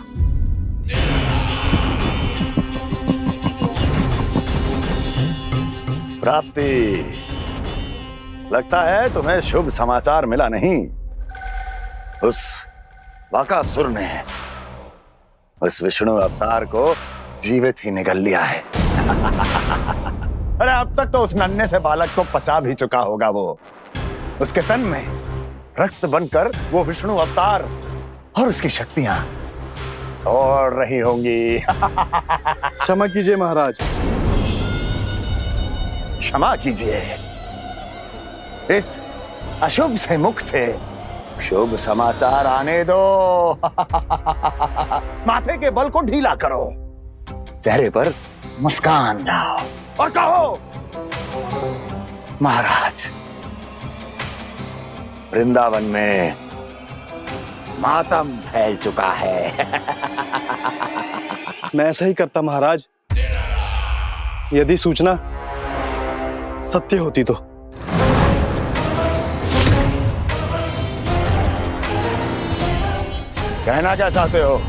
प्राप्ति, लगता है तुम्हें शुभ समाचार मिला नहीं। उस बकासुर ने उस विष्णु अवतार को जीवित ही निगल लिया है। अरे अब तक तो उस नन्हे से बालक को पचा भी चुका होगा वो। उसके तन में रक्त बनकर वो विष्णु अवतार और उसकी शक्तियां दौड़ रही होंगी। क्षमा कीजिए महाराज। क्षमा कीजिए, इस अशुभ से मुख से शुभ समाचार आने दो। माथे के बल को ढीला करो, चेहरे पर मुस्कान लाओ और कहो, महाराज, वृंदावन में मातम फैल चुका है। मैं ऐसा ही करता महाराज, यदि सूचना सत्य होती तो। कहना क्या चाहते हो?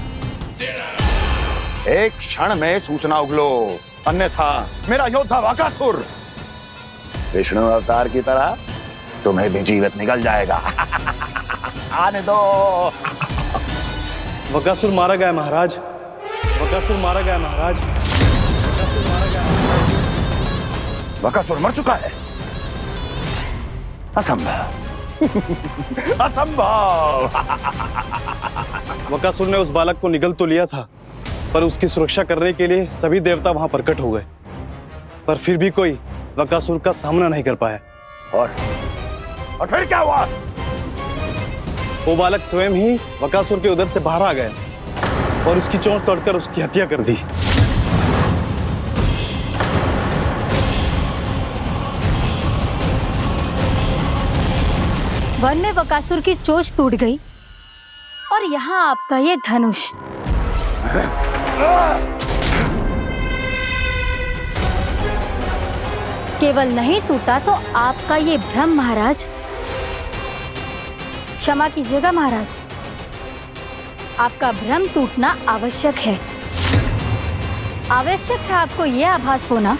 एक क्षण में सूचना उगलो, अन्यथा मेरा योद्धा बकासुर विष्णु अवतार की तरह तुम्हें भी जीवित निकल जाएगा। आने दो। बकासुर मारा गया महाराज, बकासुर मारा गया महाराज, बकासुर मारा गया। बकासुर मर चुका है? असंभव। असंभव। बकासुर ने उस बालक को निगल तो लिया था, पर उसकी सुरक्षा करने के लिए सभी देवता वहां प्रकट हो गए, पर फिर भी कोई बकासुर का सामना नहीं कर पाया। और फिर क्या हुआ? वो बालक स्वयं ही बकासुर के उदर से बाहर आ गया और उसकी चोंच तोड़कर उसकी हत्या कर दी। वन में बकासुर की चोंच टूट गई और यहाँ आपका ये धनुष। केवल नहीं टूटा तो आपका ये भ्रम महाराज। क्षमा कीजिएगा महाराज, आपका भ्रम टूटना आवश्यक है। आवश्यक है आपको यह आभास होना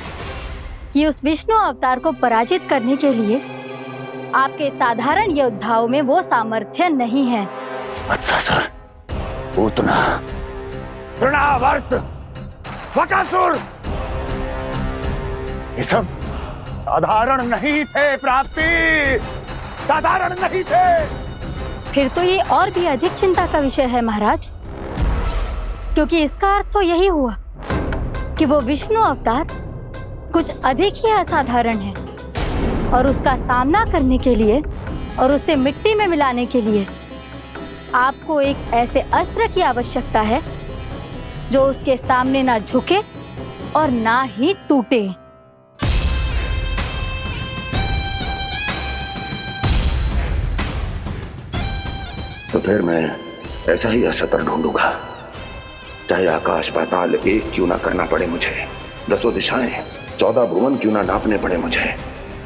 कि उस विष्णु अवतार को पराजित करने के लिए आपके साधारण योद्धाओं में वो सामर्थ्य नहीं है। वत्सासुर, पूतना, तृणावर्त, बकासुर, ये सब साधारण नहीं थे प्राप्ति, साधारण नहीं थे। फिर तो ये और भी अधिक चिंता का विषय है महाराज, क्योंकि इसका अर्थ तो यही हुआ कि वो विष्णु अवतार कुछ अधिक ही असाधारण है और उसका सामना करने के लिए और उसे मिट्टी में मिलाने के लिए आपको एक ऐसे अस्त्र की आवश्यकता है जो उसके सामने ना झुके और ना ही टूटे। तो फिर मैं ऐसा ही असतर ढूंढूंगा, चाहे आकाश पाताल एक क्यों ना करना पड़े मुझे, 10 दिशाएं 14 भुवन क्यों ना नापने पड़े मुझे,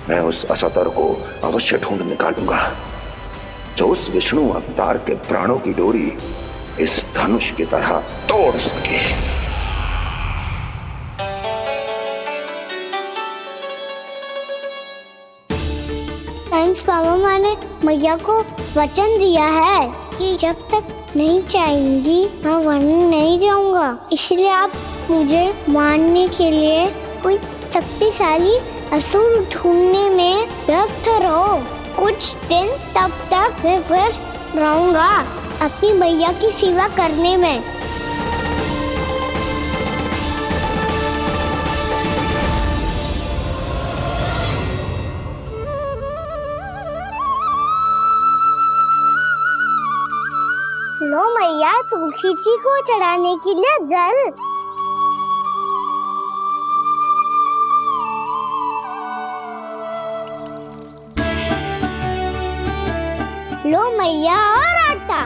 मैं उस असतर को अवश्य ढूंढ निकालूंगा जो उस विष्णु अवतार के प्राणों की डोरी इस धनुष की तरह तोड़ सके। थैंक्स पापा, मैंने मैया को वचन दिया है कि जब तक नहीं चाहेंगी मैं वन नहीं जाऊंगा, इसलिए आप मुझे मारने के लिए कोई शक्तिशाली असुर ढूंढने में व्यस्त रहो। कुछ दिन तब तक मैं व्यस्त रहूंगा अपनी मैया की सेवा करने में। लो मैया, तुलसी जी को चढ़ाने के लिए जल। लो मैया, और आटा।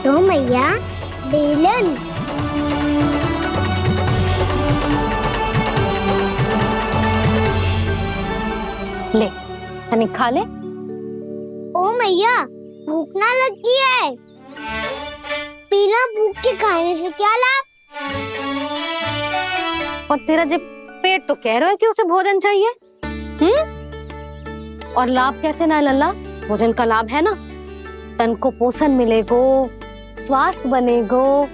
लो मैया, बेलन। ले तनिक खा ले। ओ मैया, भूख ना लगी है। बिना भूख के खाने से क्या लाभ? और तेरा जब पेट तो कह रहा है कि उसे भोजन चाहिए, और लाभ कैसे ना है लल्ला? भोजन का लाभ है ना, तन को पोषण मिलेगो, स्वास्थ्य बनेगो,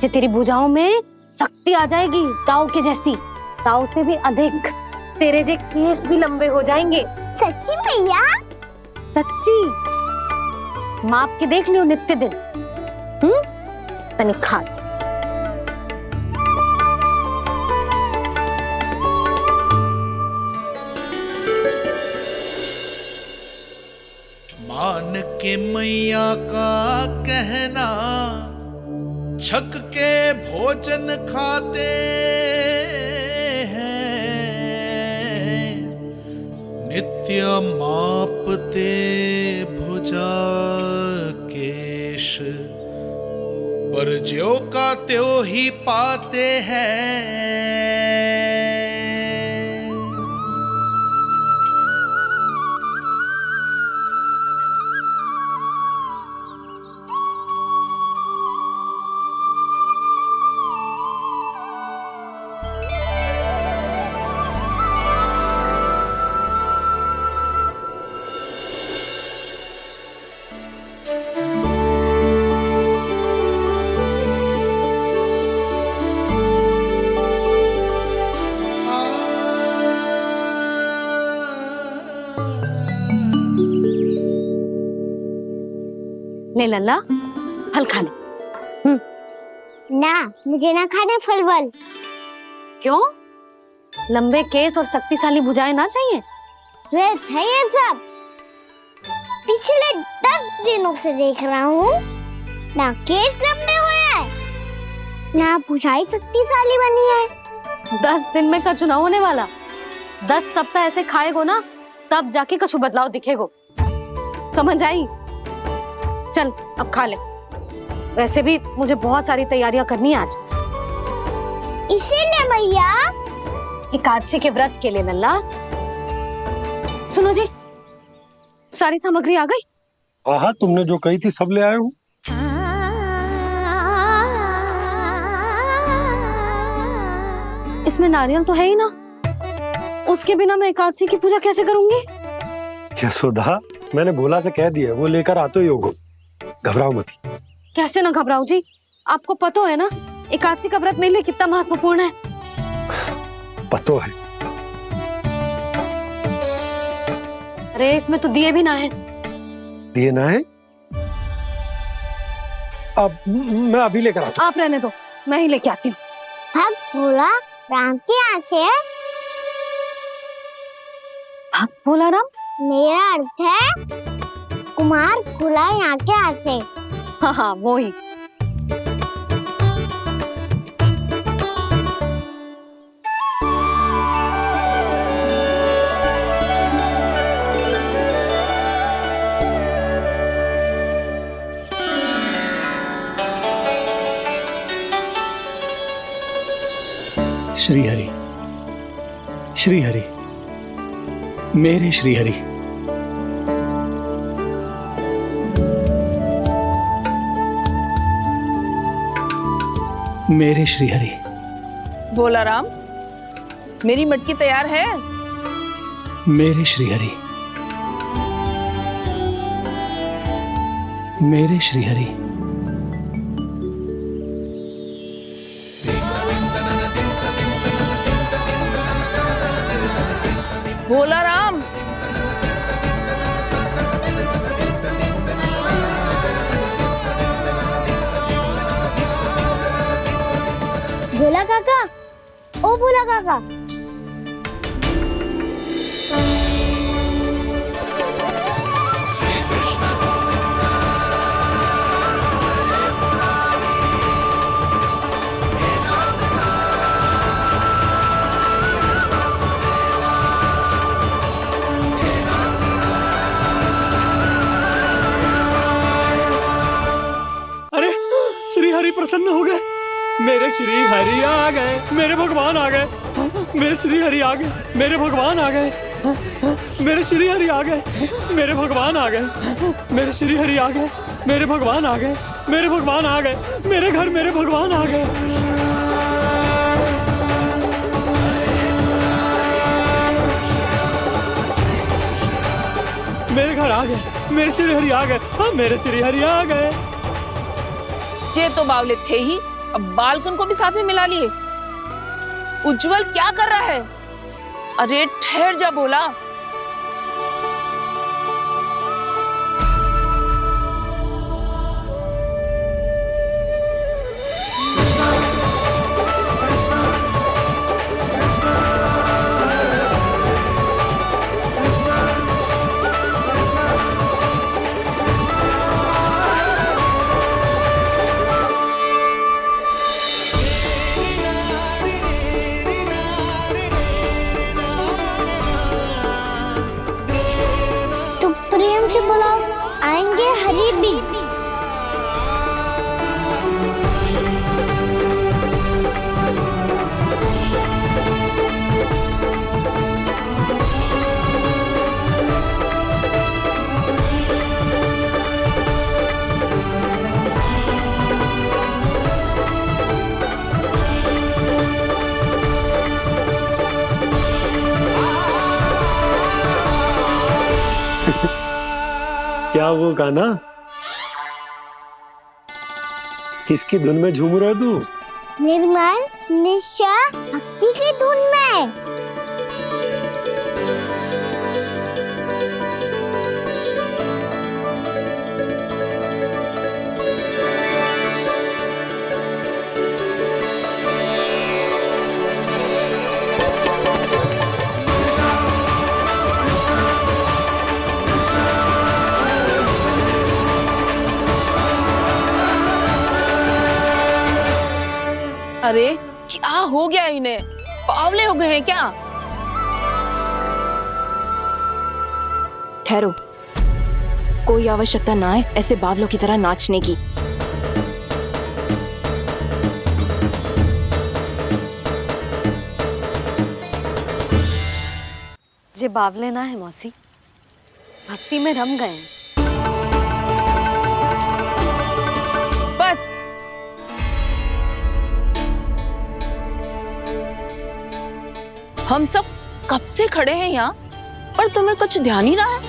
जो तेरी भुजाओं में शक्ति आ जाएगी ताऊ के जैसी, ताऊ से भी अधिक। तेरे जे केस भी लंबे हो जाएंगे। सच्ची मैया? सच्ची। माप के देख लियो नित्य दिन। तनिक खा। मान के मैया का कहना, छक के भोजन खाते हैं, नित्य मापते भुजा केश, पर ज्यों का त्यों ही पाते हैं। ले लल्ला, फल खा ले। ना, मुझे ना खाने फल वल। क्यों? लंबे केस और शक्तिशाली भुजाएं ना चाहिए? व्यर्थ है ये सब। पिछले 10 दिनों से देख रहा हूँ, ना केस लंबे हुए हैं, ना भुजाएं शक्तिशाली बनी है। 10 दिन में का चुनाव होने वाला। 10 सप्ताह ऐसे खाएगो ना, तब जाके कछु बदलाव दिखेगो। समझ आई? चल अब खा ले। वैसे भी मुझे बहुत सारी तैयारियां करनी है आज। इसीलिए भैया, एकादशी के व्रत के लिए लल्ला। सुनो जी, सारी सामग्री आ गई? हाँ, तुमने जो कही थी सब ले आए हूँ। इसमें नारियल तो है ही ना, उसके बिना मैं एकादशी की पूजा कैसे करूंगी? यशोदा, मैंने भोला से कह दिया, वो लेकर आते ही होगा, घबराओ मत। कैसे ना घबराओ जी, आपको पता है ना एकादशी का व्रत मेरे लिए कितना महत्वपूर्ण है। पता है। अरे इसमें तो दिए भी ना है। दिए ना है? अब मैं अभी लेकर आता हूँ। आप रहने दो, मैं ही लेके आती हूँ। भक्त भोला राम के यहाँ से है। भक्त भोला राम? मेरा अर्थ है कुमार खुला यहाँ के हाथ से। हाँ हाँ वो ही। श्री हरि, श्री हरि, मेरे श्री हरि। मेरे श्री हरि। भोला राम, मेरी मटकी तैयार है। मेरे श्री हरि, मेरे श्री हरि। भोला राम, भोला काका, ओ भोला काका। अरे श्री हरि प्रसन्न हो गए। मेरे श्री हरि आ गए, मेरे भगवान आ गए। मेरे श्री हरि आ गए, मेरे भगवान आ गए। मेरे श्री हरि आ गए, मेरे भगवान आ गए। मेरे श्री हरि आ गए, मेरे भगवान आ गए। मेरे भगवान आ गए, मेरे घर मेरे भगवान आ गए। मेरे घर आ गए, मेरे श्री हरि आ गए। हाँ मेरे श्री हरि आ गए। जे तो बावले थे ही, अब बालकन को भी साथ में मिला लिए। उज्जवल क्या कर रहा है? अरे ठहर जा भोला। प्रेम से बुलाओ, आएंगे हरि भी। क्या वो गाना? किसकी धुन में झूम रहा तू? निर्मल निशा भक्ति की धुन में। अरे क्या हो गया इन्हें? बावले हो गए हैं क्या? ठहरो, कोई आवश्यकता ना है ऐसे बावलों की तरह नाचने की। जे बावले ना है मौसी, भक्ति में रम गए। बस हम सब कब से खड़े हैं यहाँ, पर तुम्हें कुछ ध्यान ही रहा है।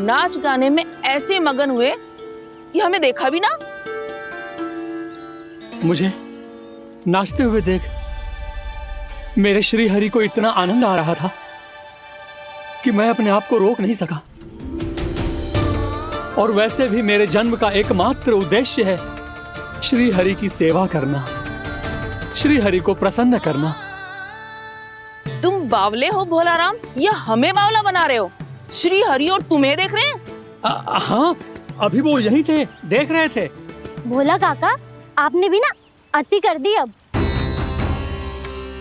नाच गाने में ऐसे मगन हुए कि हमें देखा भी ना। मुझे नाचते हुए देख मेरे श्री हरि को इतना आनंद आ रहा था कि मैं अपने आप को रोक नहीं सका। और वैसे भी मेरे जन्म का एकमात्र उद्देश्य है श्री हरि की सेवा करना, श्री हरि को प्रसन्न करना। तुम बावले हो भोलाराम या हमें बावला बना रहे हो? श्री हरि और तुम्हें देख रहे हैं? हाँ, अभी वो यहीं थे, देख रहे थे। भोला काका, आपने भी ना अति कर दी अब।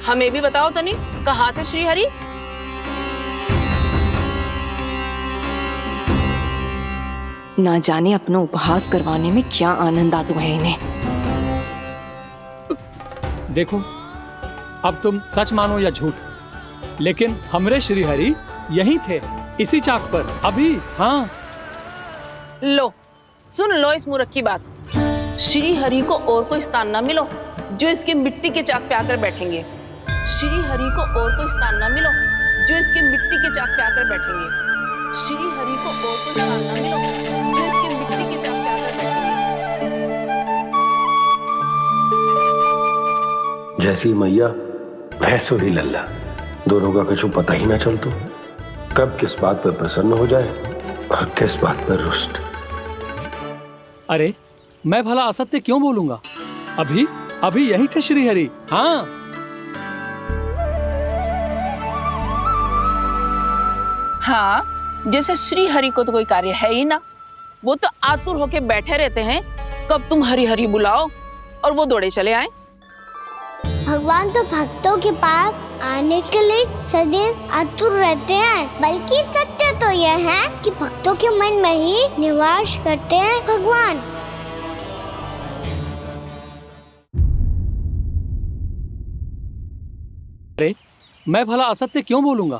हमें भी बताओ तनी, कहाँ थे श्री हरि? ना जाने अपना उपहास करवाने में क्या आनंद आता है इन्हें। देखो, अब तुम सच मानो या झूठ, लेकिन हमरे श्री हरि यहीं थे, इसी चाक पर अभी। हाँ, लो सुन लो इस मूर्ख की बात। श्री हरि को और कोई स्थान ना मिलो जो इसके मिट्टी के चाक पे आकर बैठेंगे। श्री हरि को और कोई स्थान ना मिलो जो इसके मिट्टी के चाक पे आकर बैठेंगे। श्री हरि को और कोई स्थान ना मिलो जो इसके मिट्टी के चाक पे आकर बैठेंगे। जैसी मैया भैंसो ही लल्ला, दोनों का कुछ पता ही ना चलतो, कब किस बात पर प्रसन्न हो जाए और किस बात पर रुष्ट। अरे मैं भला असत्य क्यों बोलूंगा? अभी यही थे श्री हरि। हाँ, हाँ, जैसे श्री हरि को तो कोई कार्य है ही ना, वो तो आतुर होके बैठे रहते हैं कब तुम हरि हरि बुलाओ और वो दौड़े चले आए। भगवान तो भक्तों के पास आने के लिए सदैव आतुर रहते हैं, बल्कि सत्य तो यह है कि भक्तों के मन में ही निवास करते हैं भगवान। अरे मैं भला असत्य क्यों बोलूंगा?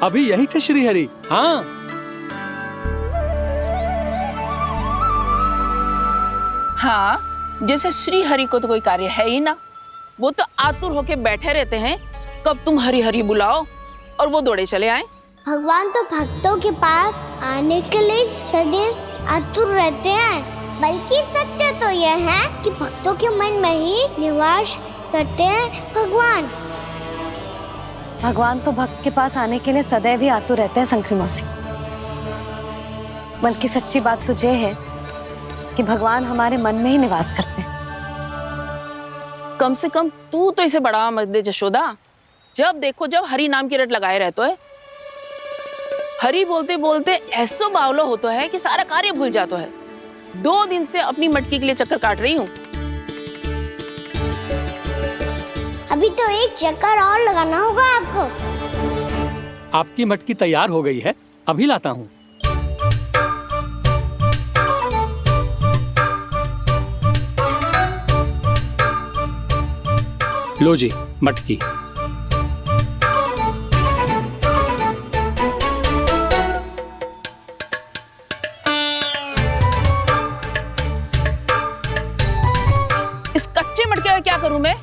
अभी यही थे श्री हरि। हाँ, हाँ, जैसे श्री हरि को तो कोई कार्य है ही ना, वो तो आतुर होके बैठे रहते हैं कब तुम हरि हरि बुलाओ और वो दौड़े चले आए। भगवान तो भक्तों के पास आने के लिए सदैव आतुर रहते हैं, बल्कि सत्य तो यह है कि भक्तों के मन में ही निवास करते हैं भगवान। भगवान तो भक्त के पास आने के लिए सदैव ही आतुर रहते हैं शंकरी मौसी। बल्कि सच्ची बात तो ये है कि भगवान हमारे मन में ही निवास करते हैं। कम से कम तू तो इसे बढ़ावा मत दे जशोदा। जब देखो जब हरि नाम की रट लगाए रहते है। हरि बोलते बोलते ऐसो बावलो होता है कि सारा कार्य भूल जाता है। 2 दिन से अपनी मटकी के लिए चक्कर काट रही हूँ। अभी तो एक चक्कर और लगाना होगा आपको। आपकी मटकी तैयार हो गई है, अभी लाता हूँ। लो जी मटकी। इस कच्चे मटके का क्या करूं मैं?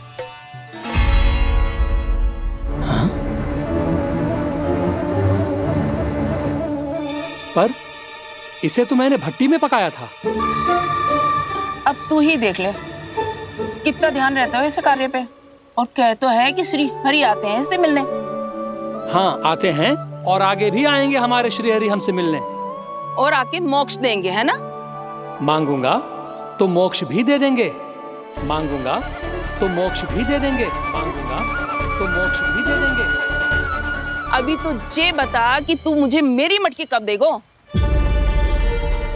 पर इसे तो मैंने भट्टी में पकाया था। अब तू ही देख ले कितना ध्यान रहता है इस कार्य पे। और कह तो है कि श्री हरि आते हैं इससे मिलने। हाँ आते हैं और आगे भी आएंगे हमारे श्री हरि हमसे मिलने। और आके मोक्ष देंगे, है ना? मांगूंगा तो मोक्ष भी दे देंगे, मांगूंगा तो मोक्ष भी दे देंगे, मांगूंगा तो मोक्ष भी दे देंगे। अभी तो ये बता कि तू मुझे मेरी मटकी कब देगो?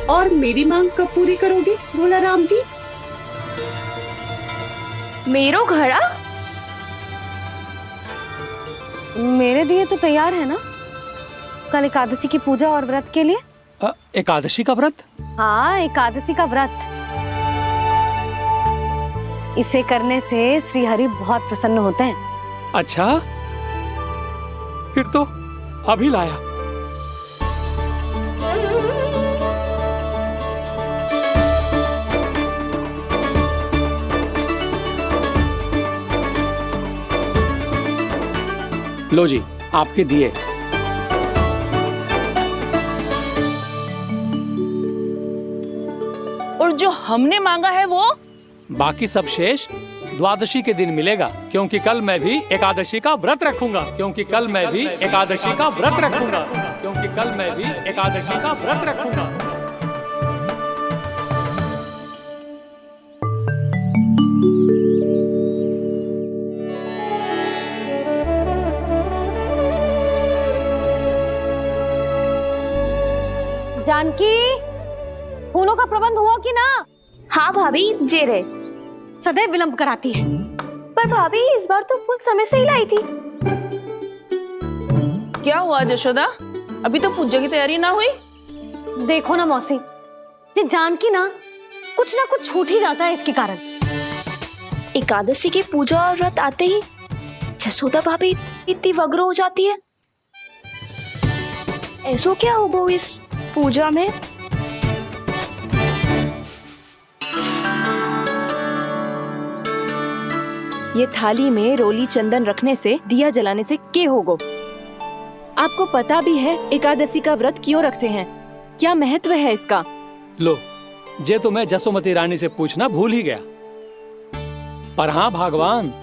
और मेरी मांग कब पूरी करोगी भोलाराम जी? मेरो घड़ा मेरे दिए तो तैयार है ना, कल एकादशी की पूजा और व्रत के लिए। एकादशी का व्रत? हाँ, एकादशी का व्रत। इसे करने से श्री हरि बहुत प्रसन्न होते हैं। अच्छा, फिर तो अभी लाया। लो जी आपके दिए। और जो हमने मांगा है वो? बाकी सब शेष द्वादशी के दिन मिलेगा, क्योंकि कल मैं भी एकादशी का व्रत रखूंगा, क्योंकि कल मैं भी एकादशी का व्रत रखूंगा, क्योंकि कल मैं भी एकादशी का व्रत रखूंगा। जानकी, फूलों का प्रबंध हुआ कि ना? हाँ भाभी, जे रहे। सदैव विलंब कराती है। पर भाभी इस बार तो फूल समय से ही लाई थी। क्या हुआ जशोदा, अभी तो पूजा की तैयारी ना हुई? देखो ना मौसी, ये जानकी ना कुछ छूट ही जाता है इसके कारण। एकादशी की पूजा और व्रत आते ही जसोदा भाभी इतनी वग्र हो जाती है। ऐसो क्या हो गो इस पूजा में? ये थाली में रोली चंदन रखने से, दिया जलाने से के होगो? आपको पता भी है एकादशी का व्रत क्यों रखते हैं? क्या महत्व है इसका? लो, जे तो मैं जसोमती रानी से पूछना भूल ही गया। पर हाँ भगवान,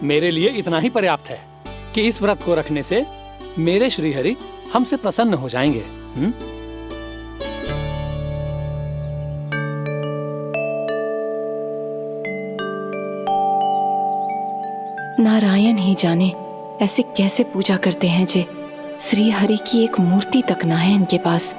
मेरे लिए इतना ही पर्याप्त है कि इस व्रत को रखने से मेरे श्रीहरि हमसे प्रसन्न हो जाएंगे। नारायण ही जाने ऐसे कैसे पूजा करते हैं जे श्री हरि की एक मूर्ति तक ना है इनके पास।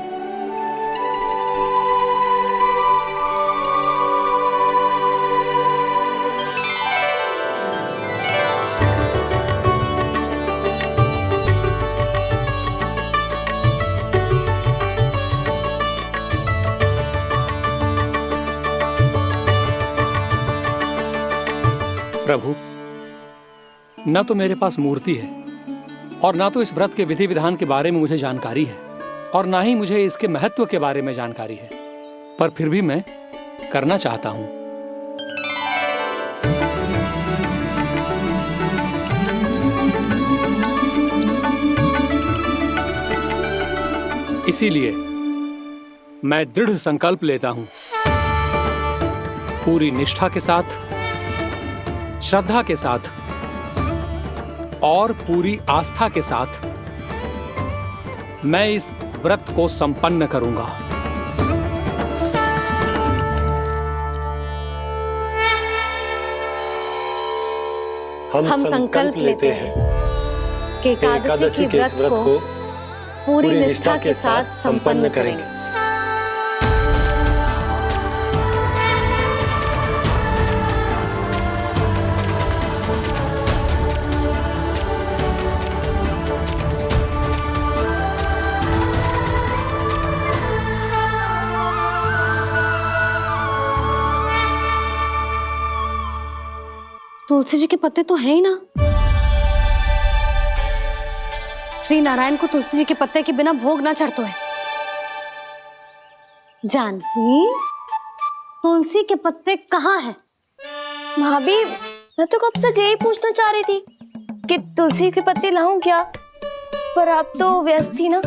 प्रभु, न तो मेरे पास मूर्ति है और ना तो इस व्रत के विधि विधान के बारे में मुझे जानकारी है और ना ही मुझे इसके महत्व के बारे में जानकारी है, पर फिर भी मैं करना चाहता हूं। इसीलिए मैं दृढ़ संकल्प लेता हूं, पूरी निष्ठा के साथ, श्रद्धा के साथ और पूरी आस्था के साथ मैं इस व्रत को संपन्न करूंगा। हम संकल्प लेते हैं कि एकादशी के व्रत को पूरी निष्ठा के साथ संपन्न करेंगे। तुलसी जी के पत्ते तो हैं ही ना। श्री नारायण को तुलसी जी के पत्ते के बिना भोग ना चढ़तो है। जानकी, तुलसी के पत्ते कहाँ हैं? भाभी, मैं तो कब से यही पूछना चाह रही थी कि तुलसी के पत्ते लाऊं क्या, पर आप तो व्यस्त थी ना।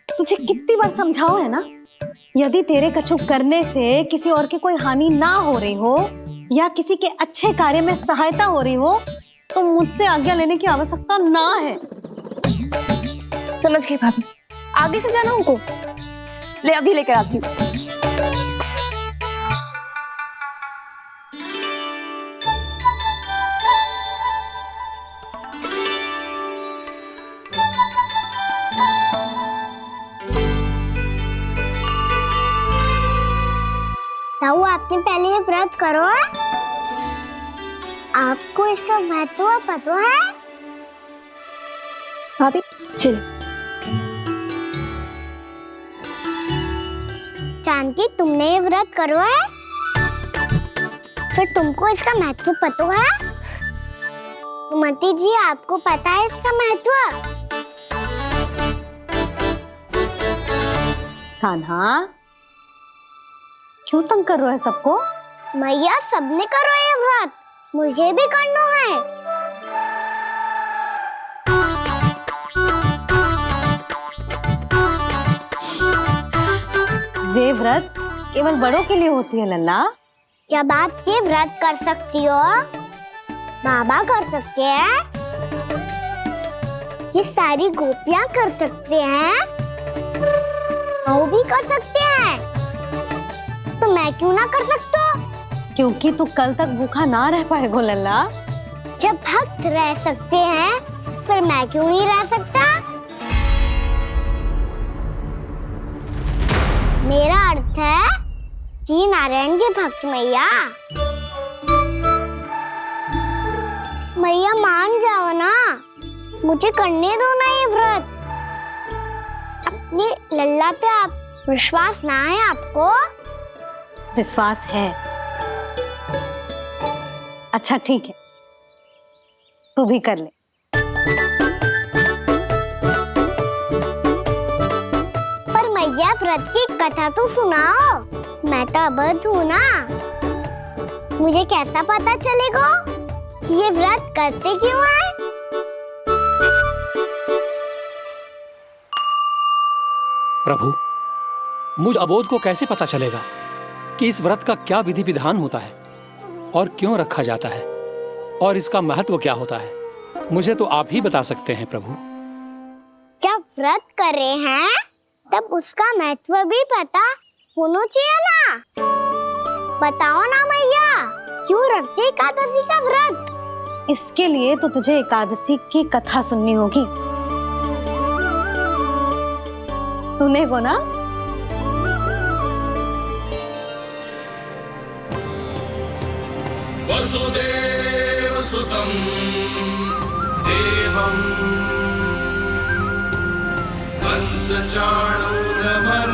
तुझे कितनी बार समझाओ है ना, यदि तेरे कछु करने से किसी और की कोई हानि ना हो रही हो या किसी के अच्छे कार्य में सहायता हो रही हो तो मुझसे आज्ञा लेने की आवश्यकता ना है। समझ गई भाभी, आगे से जाना उनको। ले अभी लेकर आती हूँ। ताऊ, आपने पहले ये व्रत करो है? आपको इसका महत्व पता है? भाभी चल। जानकी, तुमने ये व्रत करो है? फिर तुमको इसका महत्व पता है? सुमति जी, आपको पता है इसका महत्व? कान्हा, क्यों तंग कर रहा है सबको? मैया, सबने करो ये व्रत, मुझे भी करना है। ये व्रत केवल बड़ों के लिए होती है लल्ला। जब आप ये व्रत कर सकती हो, बाबा कर सकते हैं, ये सारी गोपियां कर सकते हैं, वो भी कर सकते हैं, तो मैं क्यों ना कर सकता? क्योंकि तू कल तक भूखा ना रह पाएगो लल्ला। जब भक्त रह सकते हैं, फिर मैं क्यों नहीं रह सकता? नारायण के भक्त मैया। मैया मान जाओ ना, मुझे करने दो ना ये व्रत। अपनी लल्ला पे आप विश्वास ना है आपको? विश्वास है। अच्छा ठीक है, तू भी कर ले। पर मैया व्रत की कथा तो सुनाओ, मैं तो अबध हूँ ना। मुझे कैसा पता चलेगा कि ये व्रत करते क्यों हैं? प्रभु, मुझ अबोध को कैसे पता चलेगा कि इस व्रत का क्या विधि विधान होता है और क्यों रखा जाता है और इसका महत्व क्या होता है? मुझे तो आप ही बता सकते हैं प्रभु। जब व्रत कर रहे हैं तब उसका महत्व भी पता होना चाहिए ना। बताओ ना मैया, क्यों रखते एकादशी का व्रत? इसके लिए तो तुझे एकादशी की कथा सुननी होगी। सुनेगो ना? वसुदेव सुतं देवं कंस चाणूरमर्दनम्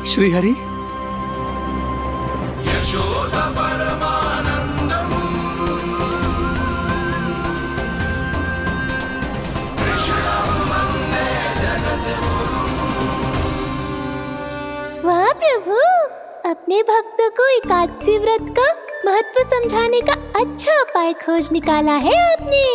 श्रीहरि, यशोदा परमानंदम् कृष्णं वन्दे जगद्गुरुम्। वाह प्रभु, अपने भक्तों को एकादशी व्रत का महत्व समझाने का अच्छा उपाय खोज निकाला है आपने।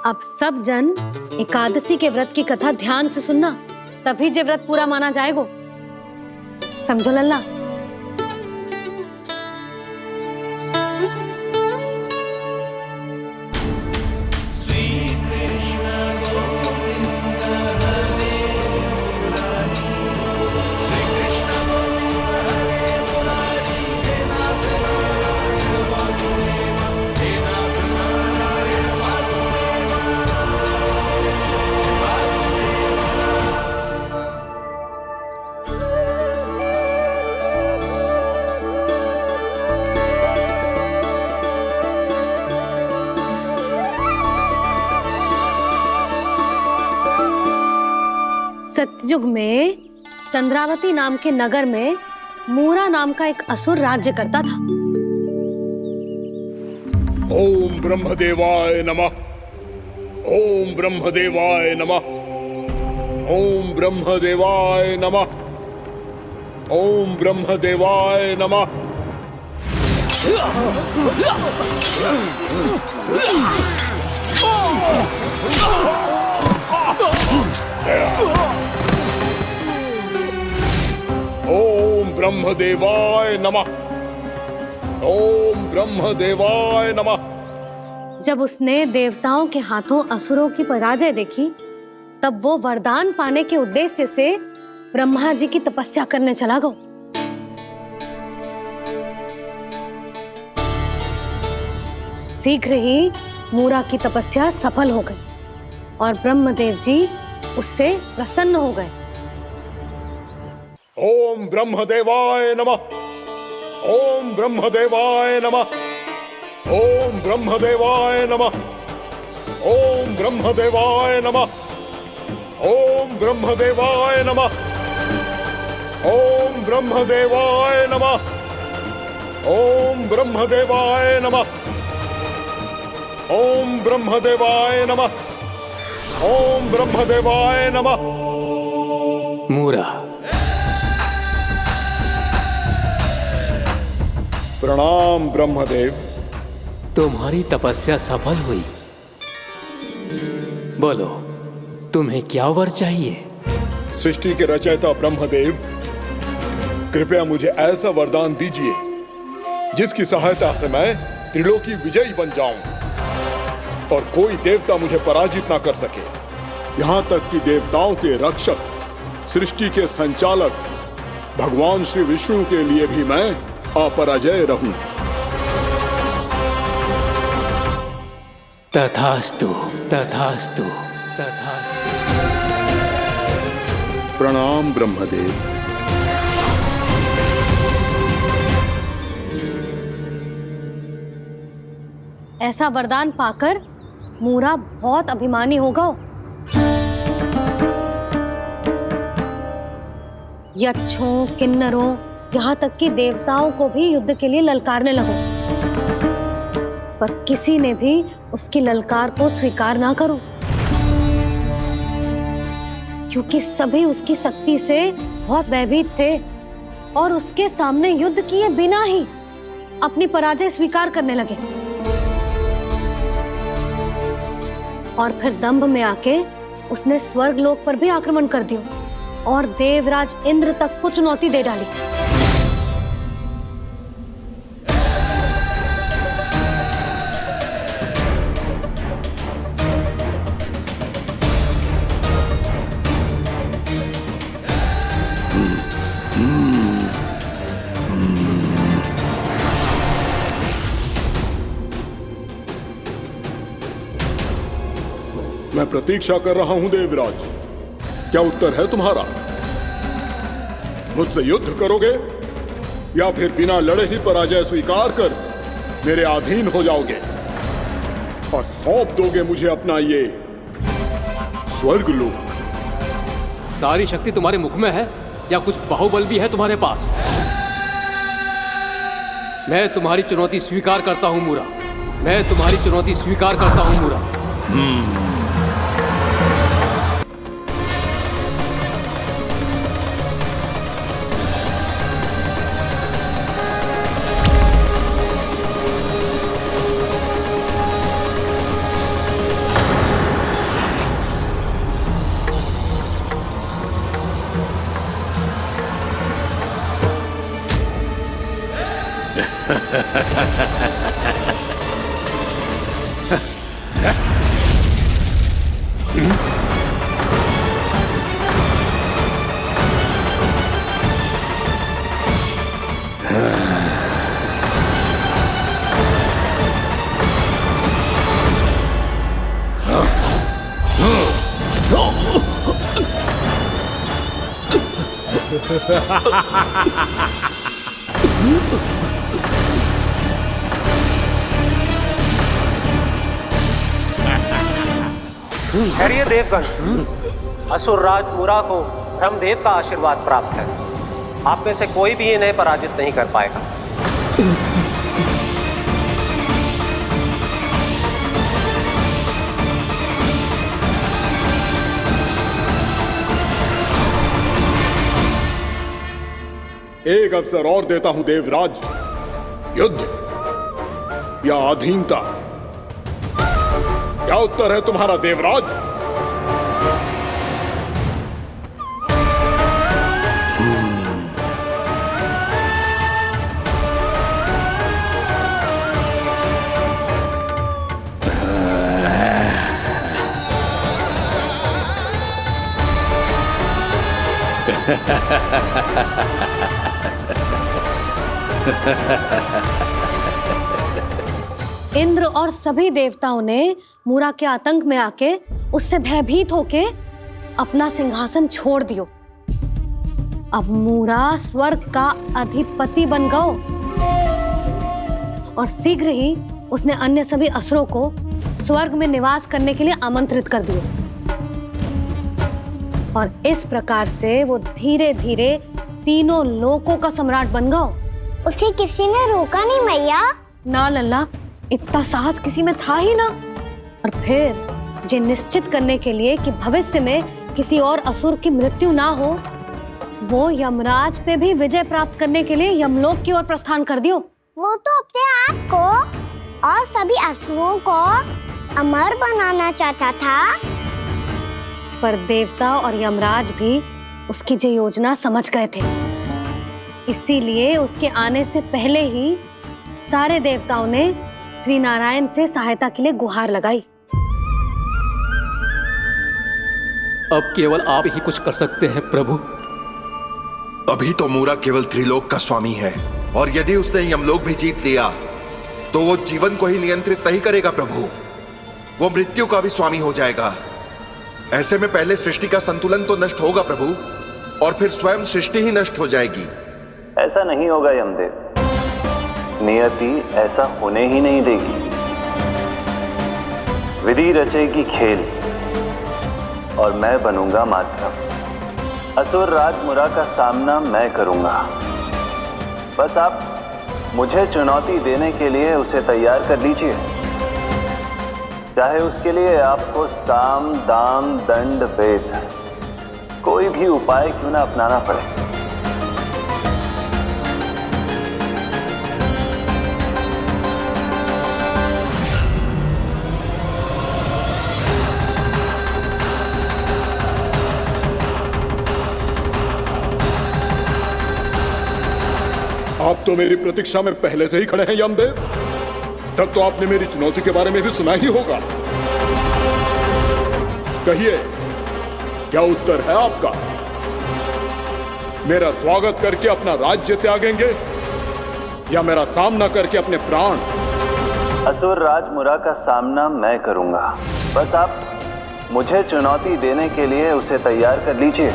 अब सब जन एकादशी के व्रत की कथा ध्यान से सुनना, तभी जे व्रत पूरा माना जाएगा। समझो लल्ला? सतयुग में चंद्रावती नाम के नगर में मूरा नाम का एक असुर राज्य करता था। ओम ब्रह्मदेवाय नमः। ओम ब्रह्मदेवाय नमः। ओम ब्रह्मदेवाय नमः। ओम ब्रह्मदेवाय नमः। ओम ब्रह्मदेवाय नमः। ओम ब्रह्मदेवाय नमः। जब उसने देवताओं के हाथों असुरों की पराजय देखी, तब वो वरदान पाने के उद्देश्य से ब्रह्मा जी की तपस्या करने चला गया। शीघ्र ही मूरा की तपस्या सफल हो गई और ब्रह्मदेव जी उससे प्रसन्न हो गए। ओम ब्रह्मदेवाय नमः। ओम ब्रह्मदेवाय नमः। ओम ब्रह्मदेवाय नमः। ओम ब्रह्मदेवाय नमः। ओम ब्रह्मदेवाय नमः। ओम ब्रह्मदेवाय नमः। ओम ब्रह्मदेवाय नमः। ओम ब्रह्मदेवाय नमः। ओम ब्रह्मदेवाय नमः। मूरा, प्रणाम ब्रह्मदेव। तुम्हारी तपस्या सफल हुई। बोलो, तुम्हें क्या वर चाहिए? सृष्टि के रचयिता ब्रह्मदेव, कृपया मुझे ऐसा वरदान दीजिए जिसकी सहायता से मैं त्रिलोकी विजयी बन जाऊं और कोई देवता मुझे पराजित ना कर सके। यहां तक कि देवताओं के रक्षक, सृष्टि के संचालक भगवान श्री विष्णु के लिए भी मैं अपराजय रहूं। तथास्तु, तथास्तु, तथास्तु। प्रणाम ब्रह्मदेव। ऐसा वरदान पाकर मूरा बहुत अभिमानी होगा। यक्षों, किन्नरों, यहाँ तक कि देवताओं को भी युद्ध के लिए ललकारने लगो, पर किसी ने भी उसकी ललकार को स्वीकार ना करो, क्योंकि सभी उसकी शक्ति से बहुत भयभीत थे और उसके सामने युद्ध किए बिना ही अपनी पराजय स्वीकार करने लगे। और फिर दंभ में आके उसने स्वर्ग लोक पर भी आक्रमण कर दिया और देवराज इंद्र तक को चुनौती दे डाली। मैं प्रतीक्षा कर रहा हूं देवराज, क्या उत्तर है तुम्हारा? मुझसे युद्ध करोगे या फिर बिना लड़े ही पराजय स्वीकार कर मेरे अधीन हो जाओगे और सौंप दोगे मुझे अपना ये स्वर्ग लोक? सारी शक्ति तुम्हारे मुख में है या कुछ बाहुबल भी है तुम्हारे पास? मैं तुम्हारी चुनौती स्वीकार करता हूं मूरा, मैं तुम्हारी चुनौती स्वीकार करता हूं मूरा। ठहरिए देवगण, असुर राज मूरा को ब्रह्मदेव का आशीर्वाद प्राप्त है। आप में से कोई भी इन्हें पराजित नहीं कर पाएगा। एक अवसर और देता हूं देवराज, युद्ध या अधीनता, क्या उत्तर है तुम्हारा देवराज? इंद्र और सभी देवताओं ने मूरा के आतंक में आके उससे भयभीत होके अपना सिंहासन छोड़ दियो। अब मूरा स्वर्ग का अधिपति बन गयो और शीघ्र ही उसने अन्य सभी असुरों को स्वर्ग में निवास करने के लिए आमंत्रित कर दिया। और इस प्रकार से वो धीरे धीरे तीनों लोकों का सम्राट बन गया। उसे किसी ने रोका नहीं मैया। ना लल्ला, इतना साहस किसी में था ही ना। और फिर ये निश्चित करने के लिए कि भविष्य में किसी और असुर की मृत्यु ना हो, वो यमराज पे भी विजय प्राप्त करने के लिए यमलोक की ओर प्रस्थान कर दियो। वो तो अपने आप को और सभी असुरों को अमर बनाना चाहता था। पर देवता और यमराज भी उसकी ये योजना समझ गए थे। इसीलिए उसके आने से पहले ही सारे देवताओं ने श्री नारायण से सहायता के लिए गुहार लगाई। अब केवल आप ही कुछ कर सकते हैं प्रभु। अभी तो मूरा केवल त्रिलोक का स्वामी है, और यदि उसने यमलोक भी जीत लिया तो वो जीवन को ही नियंत्रित नहीं करेगा प्रभु, वो मृत्यु का भी स्वामी हो जाएगा। ऐसे में पहले सृष्टि का संतुलन तो नष्ट होगा प्रभु, और फिर स्वयं सृष्टि ही नष्ट हो जाएगी। ऐसा नहीं होगा यमदेव, नियति ऐसा होने ही नहीं देगी। विधि रचेगी खेल और मैं बनूंगा माध्यम। असुर राज मुरा का सामना मैं करूंगा। बस आप मुझे चुनौती देने के लिए उसे तैयार कर लीजिए, चाहे उसके लिए आपको साम दाम दंड भेद कोई भी उपाय क्यों ना अपनाना पड़े। आप तो मेरी प्रतीक्षा में पहले से ही खड़े हैं यमदेव। तब तो आपने मेरी चुनौती के बारे में भी सुना ही होगा। कहिए, क्या उत्तर है आपका? मेरा स्वागत करके अपना राज्य त्यागेंगे या मेरा सामना करके अपने प्राण? असुर राज मुरा का सामना मैं करूंगा। बस आप मुझे चुनौती देने के लिए उसे तैयार कर लीजिए,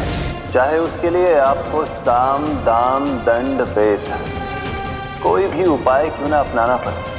चाहे उसके लिए आपको साम दाम दंड भेद कोई भी उपाय क्यों ना अपनाना पड़े।